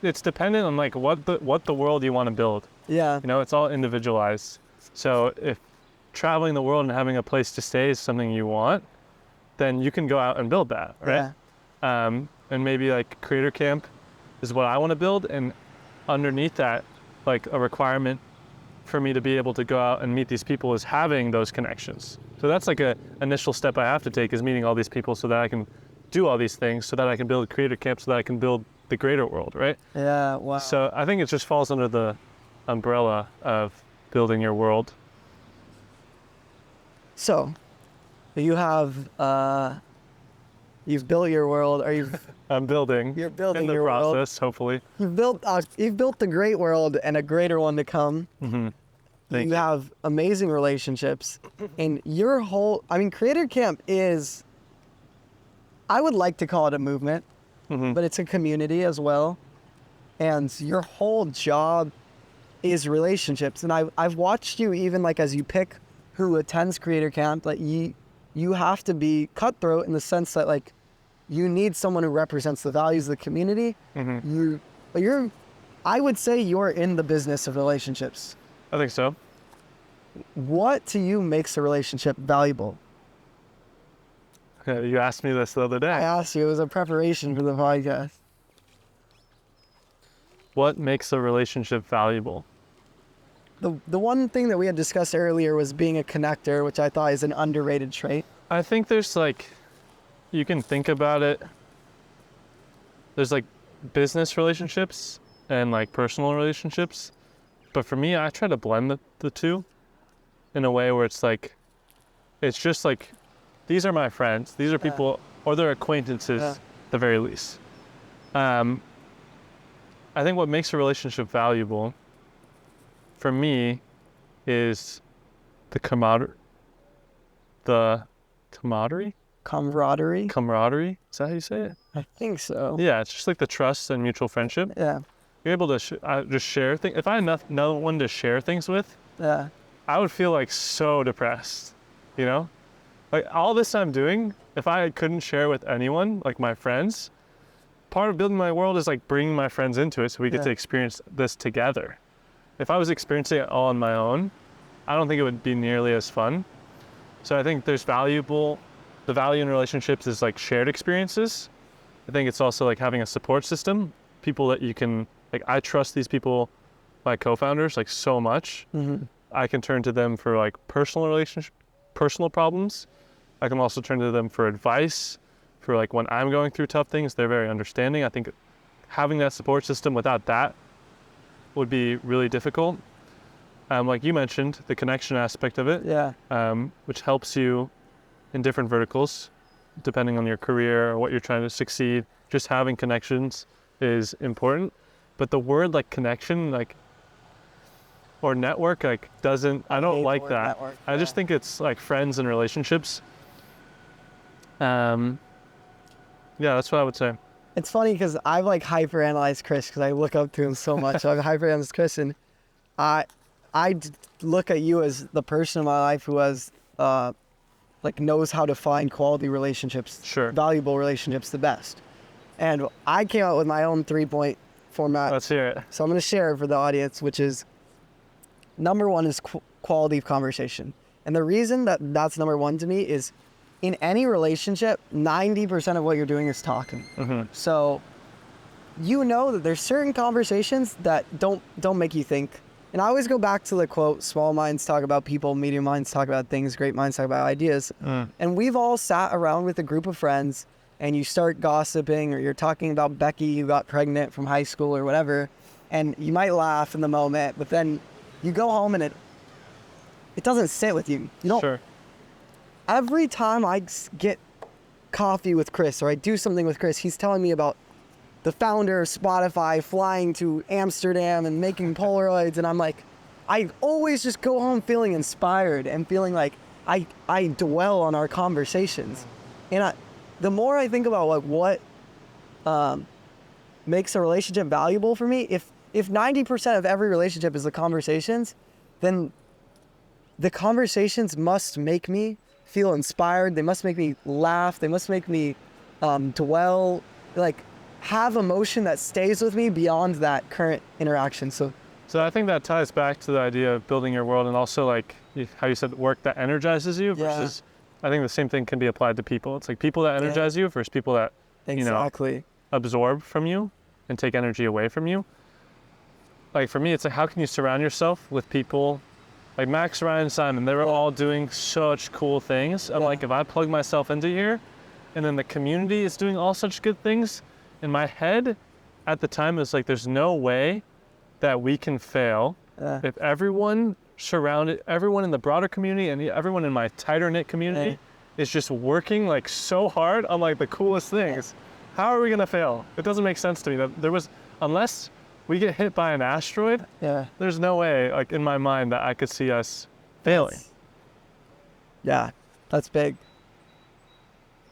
it's dependent on like what the world you want to build.
Yeah.
You know, it's all individualized. So if traveling the world and having a place to stay is something you want, then you can go out and build that, right? Yeah. And maybe like Creator Camp is what I want to build, and underneath that, like a requirement for me to be able to go out and meet these people is having those connections. So that's like a initial step I have to take, is meeting all these people so that I can do all these things, so that I can build Creator Camp, so that I can build the greater world, right?
Yeah, wow.
So I think it just falls under the umbrella of building your world.
So you have, you've built your world, or you're building
in the
your
process,
world.
hopefully.
You've built the great world and a greater one to come.
Mm-hmm.
You have amazing relationships, and your whole, I mean, Creator Camp is, I would like to call it a movement, but it's a community as well. And your whole job is relationships. And I've watched you, even like as you pick who attends Creator Camp, like you have to be cutthroat in the sense that like you need someone who represents the values of the community. I would say you're in the business of relationships.
I think so.
What to you makes a relationship valuable?
You asked me this the other day.
I asked you, it was a preparation for the podcast.
What makes a relationship valuable?
The one thing that we had discussed earlier was being a connector, which I thought is an underrated trait.
I think there's like, you can think about it, there's like business relationships and like personal relationships. But for me, I try to blend the two in a way where it's like, it's just like, these are my friends, these are people, or they're acquaintances at the very least. I think what makes a relationship valuable for me is the camaraderie. Camaraderie? Is that how you say it?
I think so.
Yeah, it's just like the trust and mutual friendship.
Yeah.
You're able to just share things. If I had no one to share things with, I would feel like so depressed, you know? Like all this I'm doing, if I couldn't share with anyone, like my friends, part of building my world is like bringing my friends into it so we get to experience this together. If I was experiencing it all on my own, I don't think it would be nearly as fun. So I think the value in relationships is like shared experiences. I think it's also like having a support system, people that you can, like I trust these people, my co-founders, like so much. I can turn to them for like personal problems. I can also turn to them for advice, for like when I'm going through tough things. They're very understanding. I think having that support system, without that would be really difficult. Like you mentioned, the connection aspect of it, which helps you in different verticals, depending on your career or what you're trying to succeed. Just having connections is important. But the word like connection, like, or network, like I don't like that. Network, I just think it's like friends and relationships. That's what I would say.
It's funny because I've like hyper-analyzed Chris because I look up to him so much. I've hyper-analyzed Chris, and I look at you as the person in my life who has like knows how to find quality relationships, valuable relationships the best. And I came out with my own 3-point format.
Let's hear it.
So I'm going to share it for the audience, which is number one is quality of conversation. And the reason that that's number one to me is in any relationship, 90% of what you're doing is talking. So you know that there's certain conversations that don't make you think. And I always go back to the quote, small minds talk about people, medium minds talk about things, great minds talk about ideas. And we've all sat around with a group of friends and you start gossiping, or you're talking about Becky who got pregnant from high school or whatever, and you might laugh in the moment, but then you go home and it doesn't sit with you. You don't.
Sure.
Every time I get coffee with Chris or I do something with Chris, he's telling me about the founder of Spotify flying to Amsterdam and making Polaroids, and I'm like, I always just go home feeling inspired and feeling like I dwell on our conversations. And the more I think about like what makes a relationship valuable for me, if 90% of every relationship is the conversations, then the conversations must make me feel inspired. They must make me laugh. They must make me dwell, like have emotion that stays with me beyond that current interaction. So
I think that ties back to the idea of building your world, and also like how you said work that energizes you versus, I think the same thing can be applied to people. It's like people that energize you versus people that,
exactly,
absorb from you and take energy away from you. Like for me, it's like, how can you surround yourself with people like Max, Ryan, Simon? They were all doing such cool things. I'm like, if I plug myself into here and then the community is doing all such good things, in my head at the time, it's like, there's no way that we can fail if everyone in the broader community and everyone in my tighter knit community is just working like so hard on like the coolest things. How are we gonna fail? It doesn't make sense to me that unless we get hit by an asteroid, there's no way, like in my mind, that I could see us failing.
Yeah, that's big.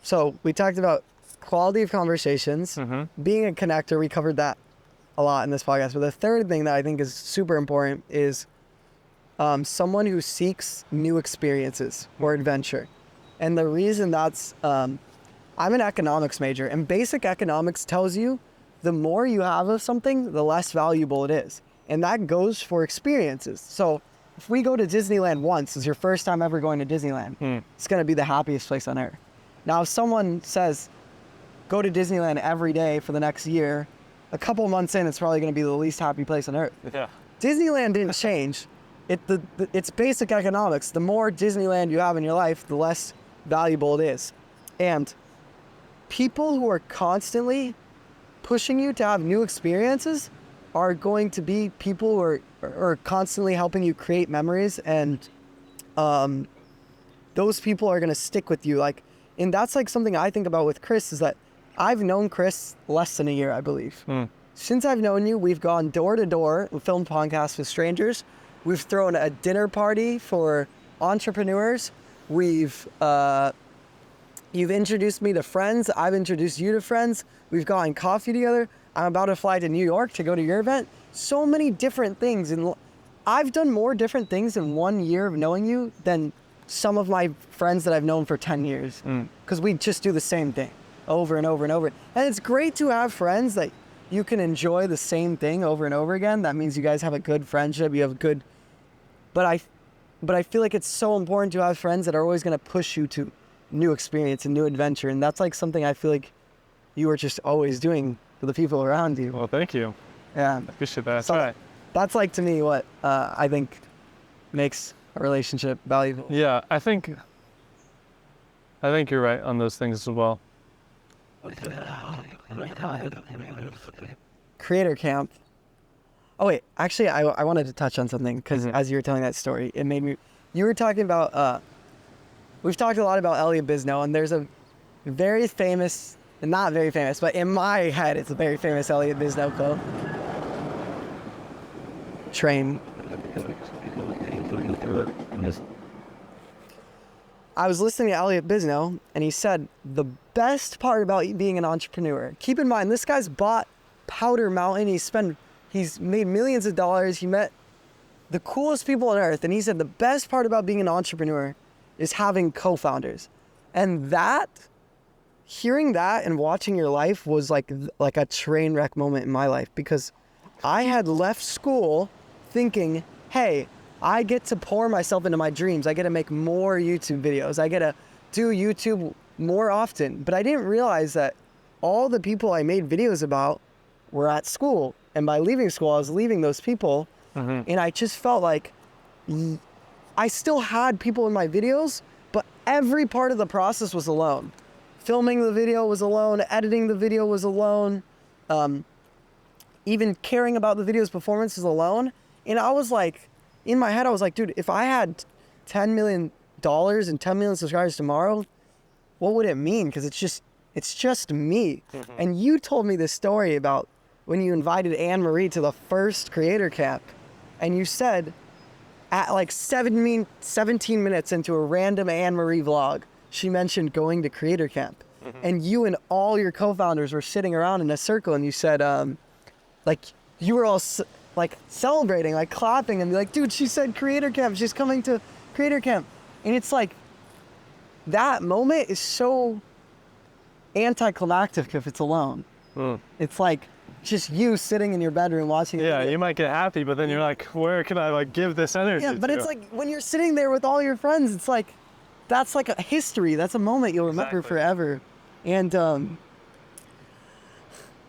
So we talked about quality of conversations, being a connector. We covered that a lot in this podcast. But the third thing that I think is super important is someone who seeks new experiences or adventure. And the reason that's, I'm an economics major, and basic economics tells you the more you have of something, the less valuable it is. And that goes for experiences. So if we go to Disneyland once, it's your first time ever going to Disneyland, it's going to be the happiest place on earth. Now, if someone says, go to Disneyland every day for the next year, a couple months in, it's probably going to be the least happy place on earth. Yeah. Disneyland didn't change. It's basic economics. The more Disneyland you have in your life, the less valuable it is. And people who are constantly pushing you to have new experiences are going to be people who are constantly helping you create memories, and those people are going to stick with you. And that's like something I think about with Chris, is that I've known Chris less than a year, I believe. Since I've known you, we've gone door to door, we filmed podcasts with strangers. We've thrown a dinner party for entrepreneurs. You've introduced me to friends. I've introduced you to friends. We've gotten coffee together. I'm about to fly to New York to go to your event. So many different things. And I've done more different things in 1 year of knowing you than some of my friends that I've known for 10 years. Because we just do the same thing over and over and over. And it's great to have friends that you can enjoy the same thing over and over again. That means you guys have a good friendship. You have good... But I feel like it's so important to have friends that are always going to push you to new experience and new adventure. And that's like something I feel like you are just always doing for the people around you.
Well, thank you.
Yeah.
I appreciate that. That's
so
right.
That's like, to me, what I think makes a relationship valuable.
Yeah, I think you're right on those things as well.
Creator Camp. Oh wait, actually, I wanted to touch on something, because as you were telling that story, it made me. You were talking about. We've talked a lot about Elliot Bisnow, and there's a very famous, not very famous, but in my head, it's a very famous Elliot Bisnow quote. Train. I was listening to Elliot Bisnow, and he said the best part about being an entrepreneur. Keep in mind, this guy's bought Powder Mountain. He's made millions of dollars. He met the coolest people on earth. And he said the best part about being an entrepreneur is having co-founders. And hearing that and watching your life was like a train wreck moment in my life, because I had left school thinking, hey, I get to pour myself into my dreams. I get to make more YouTube videos. I get to do YouTube more often. But I didn't realize that all the people I made videos about were at school. And by leaving school, I was leaving those people. And I just felt like I still had people in my videos, but every part of the process was alone. filming the video was alone, editing the video was alone, even caring about the video's performance is alone. And I was like, in my head, I was like, dude, if I had $10 million and 10 million subscribers tomorrow, what would it mean? Because it's just me.
Mm-hmm.
And you told me this story about when you invited Anne-Marie to the first creator camp, and you said at like 17 minutes into a random Anne-Marie vlog, she mentioned going to creator camp. Mm-hmm. And you and all your co-founders were sitting around in a circle, and you said, like, you were all like celebrating, like clapping, and be like, dude, she said creator camp, she's coming to creator camp. And it's like, that moment is so anticlimactic if it's alone. It's like just you sitting in your bedroom watching
Yeah, you might get happy, but then you're like, where can I like give this energy
but
to?
it's like when you're sitting there with all your friends, it's like, that's like a history. That's a moment you'll remember forever. And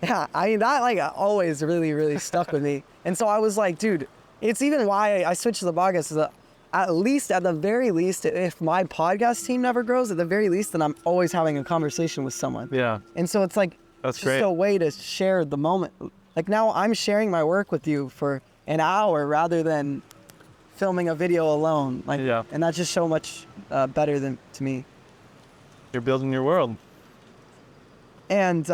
yeah, I mean, that like always really, really stuck with me. And so I was like, dude, it's even why I switched to the podcast, is that at the very least, if my podcast team never grows, at the very least, then I'm always having a conversation with someone.
Yeah.
And so it's like,
That's
just
great.
a way to share the moment. Like now I'm sharing my work with you for an hour rather than filming a video alone. Like,
Yeah.
And that's just so much better than to me.
You're building your world.
And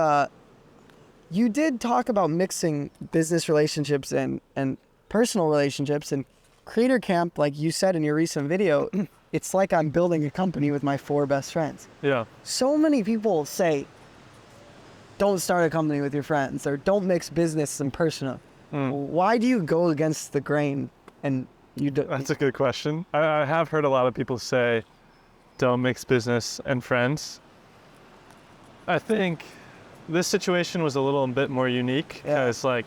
you did talk about mixing business relationships and personal relationships. And Creator Camp, like you said in your recent video, it's like I'm building a company with my 4 best friends.
Yeah.
So many people say, don't start a company with your friends, or don't mix business and personal. Why do you go against the grain? And you do?
That's a good question. I have heard a lot of people say, don't mix business and friends. I think this situation was a little bit more unique because like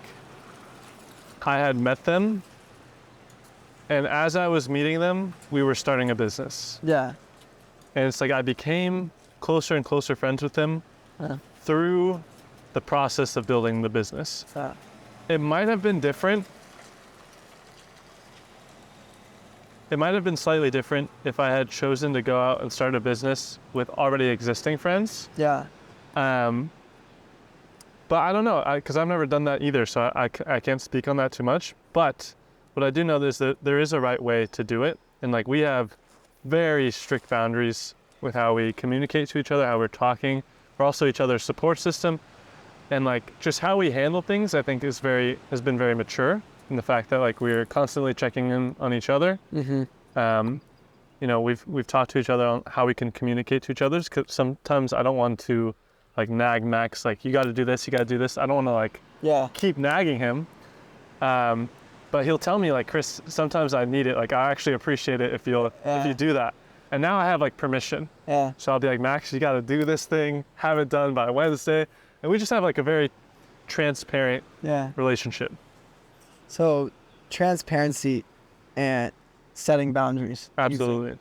I had met them, and as I was meeting them, we were starting a business.
Yeah.
And it's like I became closer and closer friends with them through the process of building the business. It might have been different. It might have been slightly different if I had chosen to go out and start a business with already existing friends.
Yeah.
But I don't know, because I've never done that either, so I can't speak on that too much. But what I do know is that there is a right way to do it. And like we have very strict boundaries with how we communicate to each other, how we're talking. We're also each other's support system. And like just how we handle things, I think has been very mature in the fact that like we're constantly checking in on each other. Mm-hmm. You know, we've talked to each other on how we can communicate to each other, because sometimes I don't want to like nag Max, like you got to do this, you got to do this. I don't want to like keep nagging him. But he'll tell me like, Chris, sometimes I need it. Like I actually appreciate it if you do that. And now I have like permission. Yeah. So I'll be like, Max, you got to do this thing, have it done by Wednesday. And we just have like a very transparent relationship.
So transparency and setting boundaries.
Absolutely.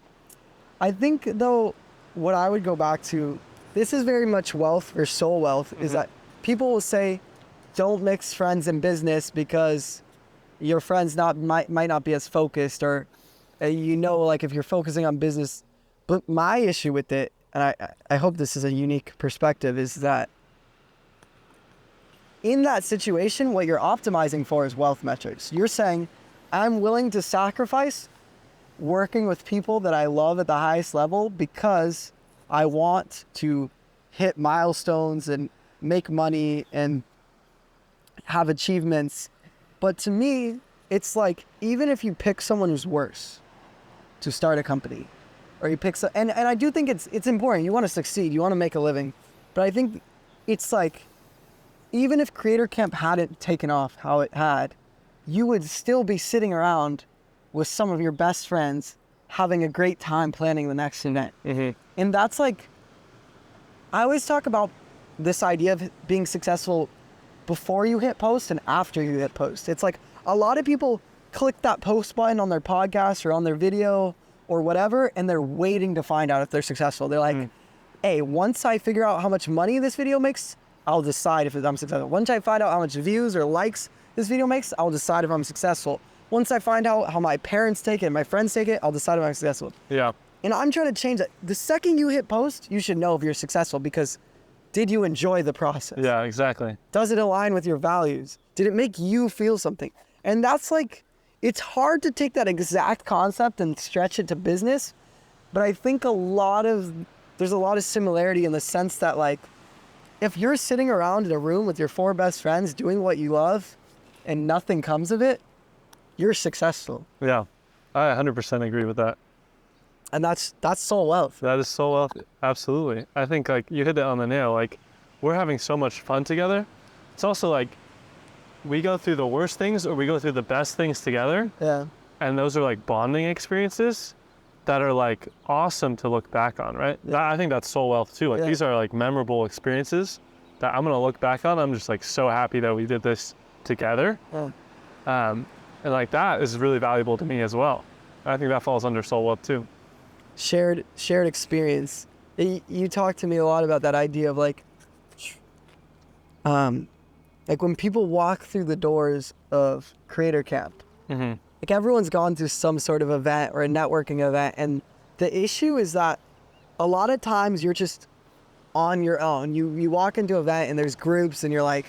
I think though, what I would go back to, this is very much wealth or soul wealth, is that people will say, don't mix friends and business because your friends might not be as focused, or like if you're focusing on business. But my issue with it, and I hope this is a unique perspective, is that in that situation, what you're optimizing for is wealth metrics. You're saying, I'm willing to sacrifice working with people that I love at the highest level because I want to hit milestones and make money and have achievements. But to me, it's like, even if you pick someone who's worse to start a company, or you pick and I do think it's important. You want to succeed, you want to make a living. But I think it's like, even if Creator Camp hadn't taken off how it had, you would still be sitting around with some of your best friends having a great time planning the next event. Mm-hmm. And that's like, I always talk about this idea of being successful before you hit post and after you hit post. It's like a lot of people click that post button on their podcast or on their video or whatever, and they're waiting to find out if they're successful. They're like, hey, once I figure out how much money this video makes, I'll decide if I'm successful. Once I find out how much views or likes this video makes, I'll decide if I'm successful. Once I find out how my parents take it and my friends take it, I'll decide if I'm successful.
Yeah.
And I'm trying to change that. The second you hit post, you should know if you're successful, because did you enjoy the process?
Yeah, exactly.
Does it align with your values? Did it make you feel something? And that's like, it's hard to take that exact concept and stretch it to business, but I think there's a lot of similarity in the sense that, like, if you're sitting around in a room with your 4 best friends doing what you love and nothing comes of it, you're successful.
Yeah, I 100% agree with that.
And that's soul wealth.
That is so wealthy. Absolutely. I think like you hit it on the nail. Like, we're having so much fun together. It's also like we go through the worst things or we go through the best things together.
Yeah.
And those are like bonding experiences that are like awesome to look back on, right?
Yeah.
I think that's soul wealth too. Like these are like memorable experiences that I'm gonna look back on. I'm just like so happy that we did this together.
Yeah.
And like that is really valuable to me as well. I think that falls under soul wealth too.
Shared experience. You talked to me a lot about that idea of like when people walk through the doors of Creator Camp, like everyone's gone through some sort of event or a networking event, and the issue is that a lot of times you're just on your own. You walk into an event and there's groups and you're like,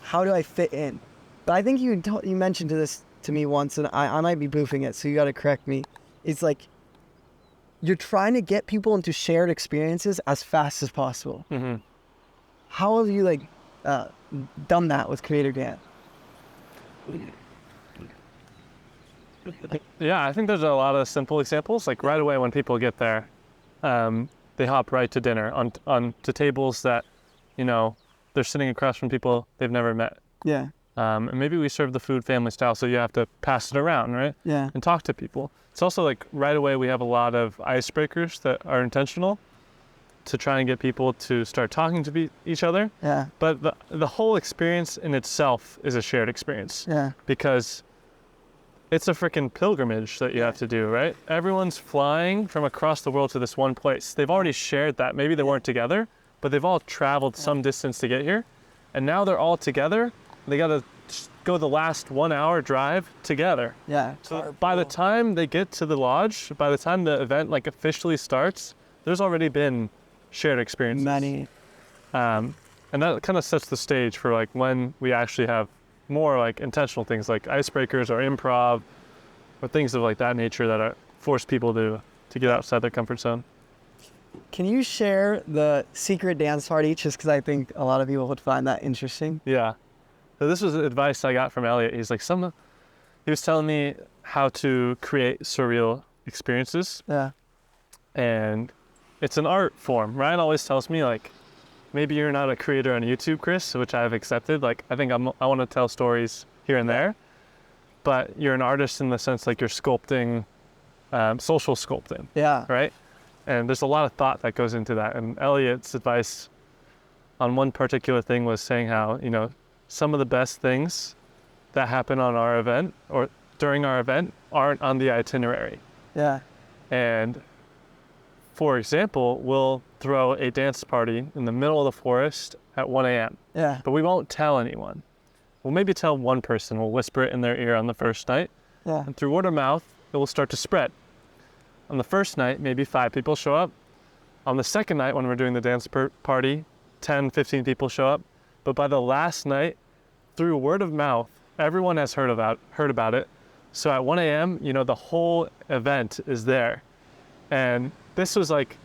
how do I fit in? But I think you mentioned this to me once, and I might be boofing it, so you got to correct me. It's like you're trying to get people into shared experiences as fast as possible. How have you like done that with Creator Camp?
Yeah, I think there's a lot of simple examples. Like right away when people get there, they hop right to dinner on to tables that, you know, they're sitting across from people they've never met.
Yeah.
And maybe we serve the food family style, so you have to pass it around, right?
Yeah.
And talk to people. It's also like right away we have a lot of icebreakers that are intentional to try and get people to start talking to each other.
Yeah.
But the whole experience in itself is a shared experience.
Yeah.
Because it's a freaking pilgrimage that you have to do, right? Everyone's flying from across the world to this one place. They've already shared that. Maybe they weren't together, but they've all traveled some distance to get here. And now they're all together. They got to go the last 1 hour drive together.
Yeah.
So by the time they get to the lodge, by the time the event like officially starts, there's already been shared experiences.
Many.
And that kind of sets the stage for like when we actually have more like intentional things like icebreakers or improv or things of like that nature that are force people to get outside their comfort zone.
Can you share the secret dance party, just because I think a lot of people would find that interesting?
Yeah. So this was advice I got from Elliot. He's like, he was telling me how to create surreal experiences.
Yeah.
And it's an art form. Ryan always tells me like, maybe you're not a creator on YouTube, Chris, which I've accepted. Like, I think I want to tell stories here and there, but you're an artist in the sense like you're sculpting, social sculpting.
Yeah.
Right? And there's a lot of thought that goes into that. And Elliot's advice on one particular thing was saying how, you know, some of the best things that happen on our event or during our event aren't on the itinerary.
Yeah.
And for example, we'll throw a dance party in the middle of the forest at 1 a.m.
Yeah.
But we won't tell anyone. We'll maybe tell one person. We'll whisper it in their ear on the first night.
Yeah.
And through word of mouth, it will start to spread. On the first night, maybe 5 people show up. On the second night, when we're doing the dance party, 10, 15 people show up. But by the last night, through word of mouth, everyone has heard about it. So at 1 a.m., you know, the whole event is there. And this was like,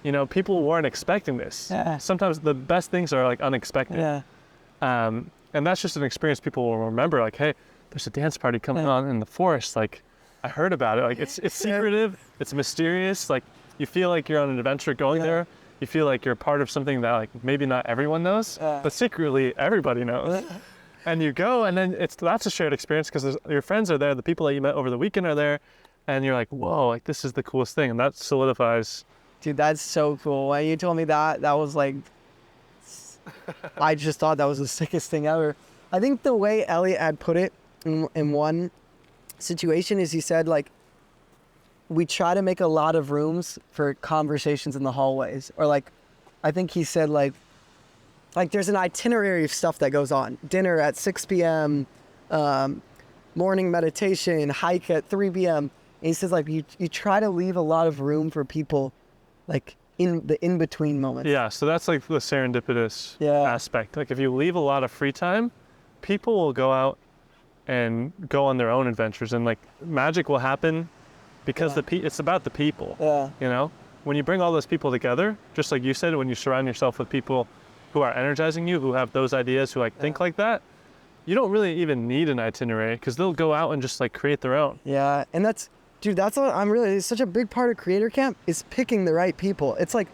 you know, people weren't expecting this.
Yeah.
Sometimes the best things are like unexpected.
Yeah.
And that's just an experience people will remember. Like, hey, there's a dance party coming on in the forest. Like, I heard about it. Like, it's secretive. It's mysterious. Like, you feel like you're on an adventure going there. You feel like you're part of something that like maybe not everyone knows, but secretly everybody knows. And you go, and then that's a shared experience because your friends are there. The people that you met over the weekend are there. And you're like, whoa, like this is the coolest thing. And that solidifies.
Dude, that's so cool. When you told me that was like, I just thought that was the sickest thing ever. I think the way Elliot had put it in one situation is he said like, we try to make a lot of rooms for conversations in the hallways. Or like, I think he said like there's an itinerary of stuff that goes on. Dinner at 6 p.m., morning meditation, hike at 3 p.m. And he says like you try to leave a lot of room for people, like in the in-between moments.
Yeah, so that's like the serendipitous
Yeah.
aspect. Like if you leave a lot of free time, people will go out and go on their own adventures, and like magic will happen because it's about the people.
Yeah.
You know, when you bring all those people together, just like you said, when you surround yourself with people who are energizing you, who have those ideas, who like think like that, you don't really even need an itinerary because they'll go out and just like create their own.
Yeah, and that's what it's such a big part of Creator Camp is picking the right people. It's like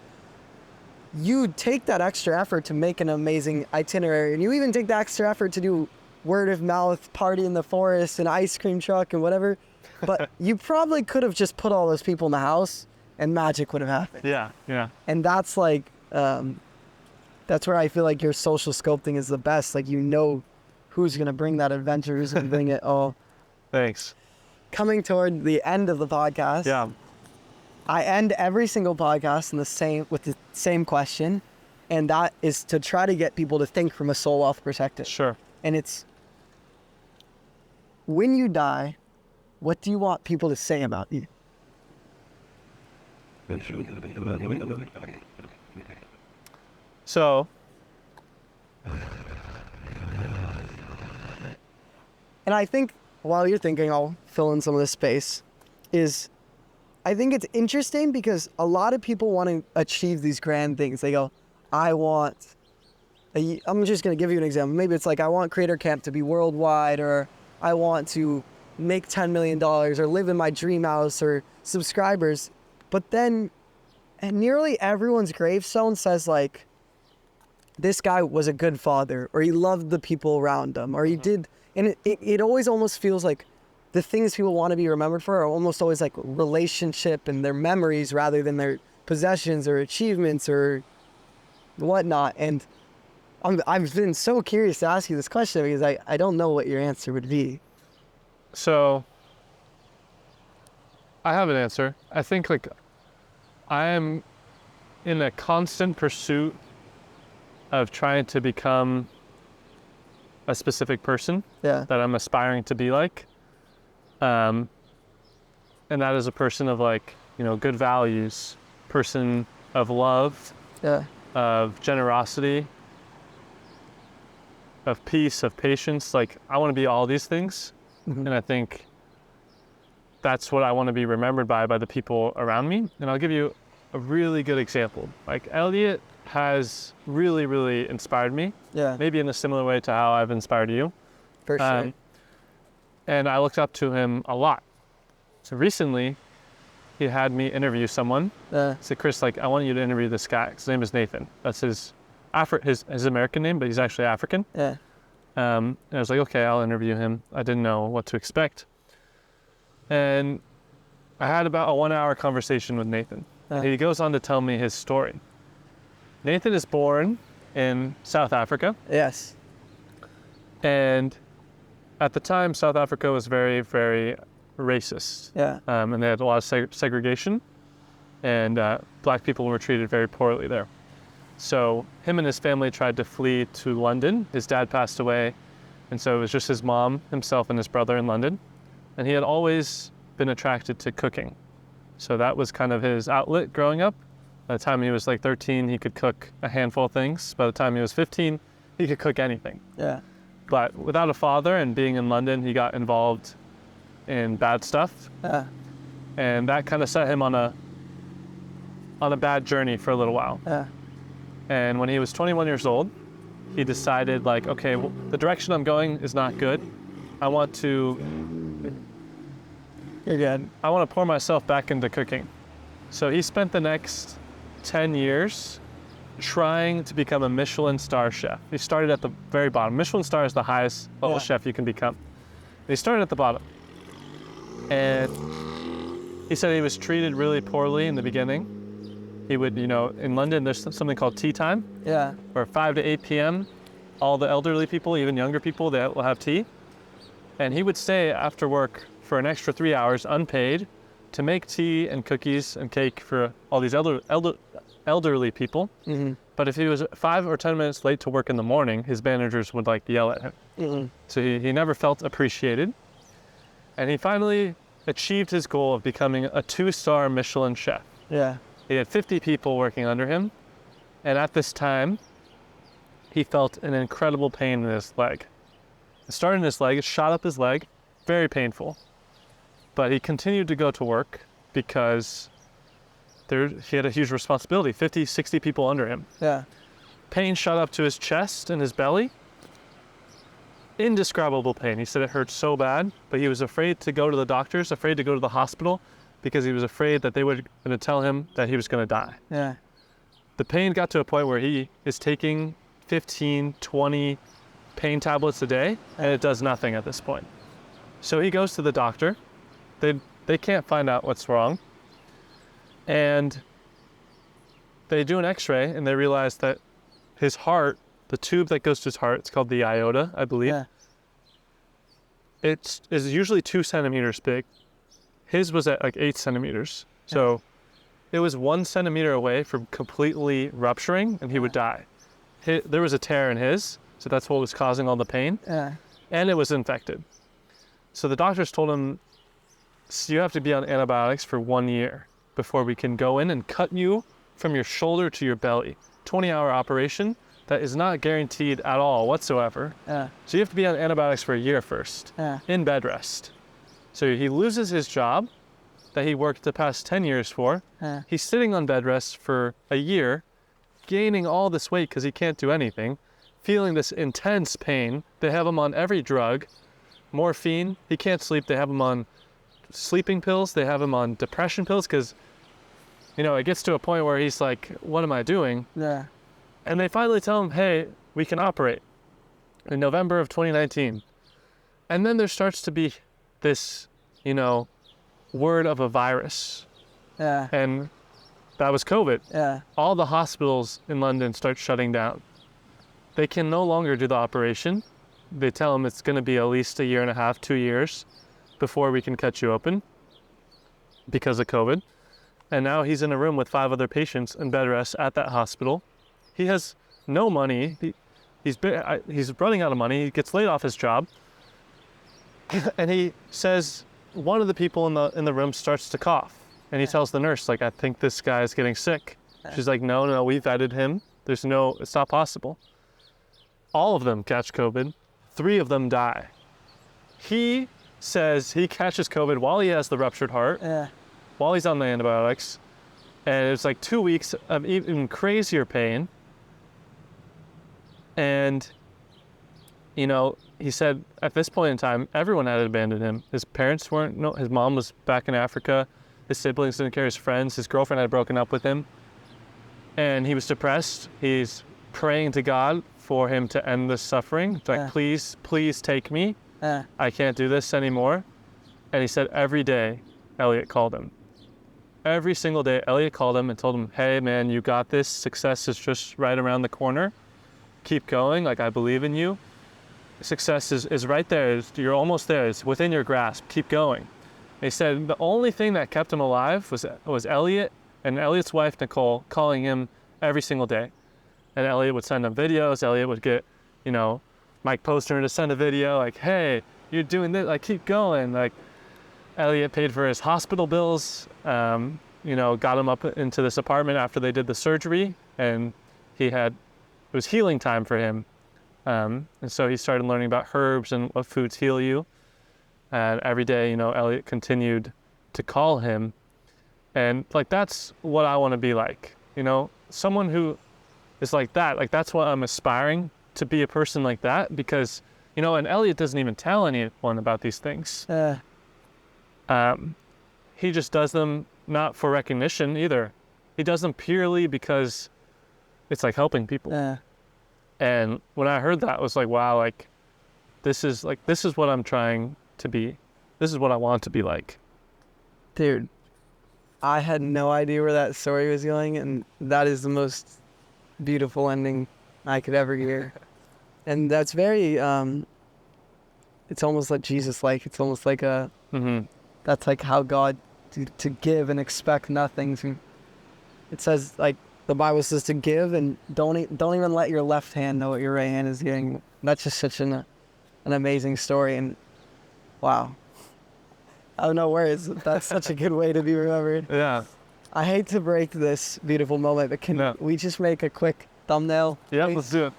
you take that extra effort to make an amazing itinerary, and you even take the extra effort to do word of mouth, party in the forest, an ice cream truck and whatever. But you probably could have just put all those people in the house and magic would have happened.
Yeah, yeah.
And that's like, that's where I feel like your social sculpting is the best. Like, you know who's going to bring that adventure, who's going to bring it all.
Thanks.
Coming toward the end of the podcast.
Yeah.
I end every single podcast with the same question. And that is to try to get people to think from a soul wealth perspective.
Sure.
And it's, when you die, what do you want people to say about you?
So,
and I think while you're thinking, I'll fill in some of this space, I think it's interesting because a lot of people want to achieve these grand things. They go, I'm just going to give you an example. Maybe it's like, I want Creator Camp to be worldwide, or I want to make $10 million, or live in my dream house, or subscribers. But then nearly everyone's gravestone says like, this guy was a good father, or he loved the people around him, or he did. And it always almost feels like the things people want to be remembered for are almost always like relationship and their memories rather than their possessions or achievements or whatnot. And I've been so curious to ask you this question because I don't know what your answer would be.
So I have an answer. I think like I am in a constant pursuit of trying to become a specific person that I'm aspiring to be like. And that is a person of like, you know, good values, person of love, of generosity, of peace, of patience. Like I want to be all these things. And I think that's what I want to be remembered by the people around me. And I'll give you a really good example. Like Elliot has really, really inspired me. Yeah. Maybe in a similar way to how I've inspired you.
For sure.
And I looked up to him a lot. So recently, he had me interview someone. He said, Chris, like, I want you to interview this guy. His name is Nathan. That's his American name, but he's actually African. Yeah. And I was like, okay, I'll interview him. I didn't know what to expect. And I had about a 1-hour conversation with Nathan. He goes on to tell me his story. Nathan is born in South Africa. Yes. And at the time, South Africa was very, very racist. Yeah. And they had a lot of segregation. And black people were treated very poorly there. So him and his family tried to flee to London. His dad passed away. And so it was just his mom, himself, and his brother in London. And he had always been attracted to cooking. So that was kind of his outlet growing up. By the time he was like 13, he could cook a handful of things. By the time he was 15, he could cook anything. Yeah. But without a father and being in London, he got involved in bad stuff. Yeah. And that kind of set him on a bad journey for a little while. Yeah. And when he was 21 years old, he decided like, okay, well, the direction I'm going is not good. I want to pour myself back into cooking. So he spent the next 10 years trying to become a Michelin star chef. He started at the very bottom. Michelin star is the highest level chef you can become. He started at the bottom. And he said he was treated really poorly in the beginning. He would, in London, there's something called tea time. Yeah. Where 5 to 8 p.m., all the elderly people, even younger people, they will have tea. And he would stay after work for an extra 3 hours, unpaid, to make tea and cookies and cake for all these elderly people. Mm-hmm. But if he was 5 or 10 minutes late to work in the morning, his managers would yell at him. Mm-hmm. So he never felt appreciated. And he finally achieved his goal of becoming a 2-star Michelin chef.
Yeah.
He had 50 people working under him. And at this time, he felt an incredible pain in his leg. It started in his leg, it shot up his leg, very painful. But he continued to go to work because he had a huge responsibility, 50, 60 people under him.
Yeah.
Pain shot up to his chest and his belly. Indescribable pain. He said it hurt so bad, but he was afraid to go to the doctors, afraid to go to the hospital, because he was afraid that they were going to tell him that he was going to die.
Yeah.
The pain got to a point where he is taking 15, 20 pain tablets a day, and it does nothing at this point. So he goes to the doctor. They can't find out what's wrong. And they do an x-ray, and they realize that his heart, the tube that goes to his heart, it's called the aorta, I believe.
Yeah.
It is usually 2 centimeters big. His was at like 8 centimeters. So it was 1 centimeter away from completely rupturing, and he would die. There was a tear in his, so that's what was causing all the pain.
Yeah.
And it was infected. So the doctors told him, so you have to be on antibiotics for 1 year before we can go in and cut you from your shoulder to your belly. 20-hour operation that is not guaranteed at all whatsoever.
Yeah.
So you have to be on antibiotics for a year first, in bed rest. So he loses his job that he worked the past 10 years for. He's sitting on bed rest for a year, gaining all this weight because he can't do anything, feeling this intense pain. They have him on every drug, morphine. He can't sleep. They have him on sleeping pills. They have him on depression pills because, it gets to a point where he's like, what am I doing?
Yeah.
And they finally tell him, hey, we can operate in November of 2019. And then there starts to be this, word of a virus.
Yeah.
And that was COVID.
Yeah.
All the hospitals in London start shutting down. They can no longer do the operation. They tell him it's going to be at least 1.5 years, 2 years before we can cut you open because of COVID. And now he's in a room with 5 other patients in bed rest at that hospital. He has no money. He's running out of money. He gets laid off his job. And he says, one of the people in the room starts to cough. And he tells the nurse, I think this guy is getting sick. She's like, no, we vetted him. It's not possible. All of them catch COVID. 3 of them die. He says he catches COVID while he has the ruptured heart, while he's on the antibiotics. And it's like 2 weeks of even crazier pain. And, he said at this point in time, everyone had abandoned him. His parents weren't, his mom was back in Africa. His siblings didn't care, his friends, his girlfriend had broken up with him. And he was depressed. He's praying to God for him to end this suffering. It's like, please take me. I can't do this anymore. And he said every day, Elliot called him. Every single day, Elliot called him and told him, hey man, you got this. Success is just right around the corner. Keep going, I believe in you. Success is right there. You're almost there. It's within your grasp. Keep going. And he said the only thing that kept him alive was Elliot and Elliot's wife, Nicole, calling him every single day. And Elliot would send him videos. Elliot would get, Mike Postner to send a video hey, you're doing this. Keep going. Elliot paid for his hospital bills, got him up into this apartment after they did the surgery. And it was healing time for him. And so he started learning about herbs and what foods heal you. And every day, Elliot continued to call him. And that's what I want to be like, someone who is like that. That's what I'm aspiring to be, a person like that, because, and Elliot doesn't even tell anyone about these things. He just does them not for recognition either. He does them purely because it's helping people. And when I heard that, I was like, wow, this is what I'm trying to be. This is what I want to be like.
Dude, I had no idea where that story was going, and that is the most beautiful ending I could ever hear. And that's very, it's almost like Jesus-like. It's almost like that's how God, to give and expect nothing. It says, the Bible says to give and don't even let your left hand know what your right hand is doing. That's just such an amazing story. And wow, Oh, no worries. That's such a good way to be remembered.
Yeah.
I hate to break this beautiful moment, but can we just make a quick thumbnail?
Yeah,
please?
let's do it.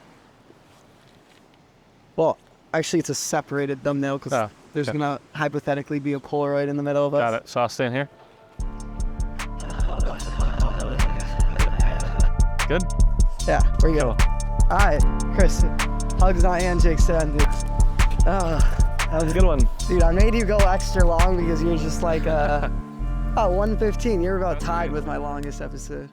Well, actually, it's a separated thumbnail because there's going to hypothetically be a Polaroid in the middle of us.
Got it. So I'll stand here. Good?
Yeah, we're good.
Cool.
All right, Chris, hugs not handshakes then, dude.
That was a good one.
Dude, I made you go extra long because you're just like, 1:15. You're about tied with my longest episode.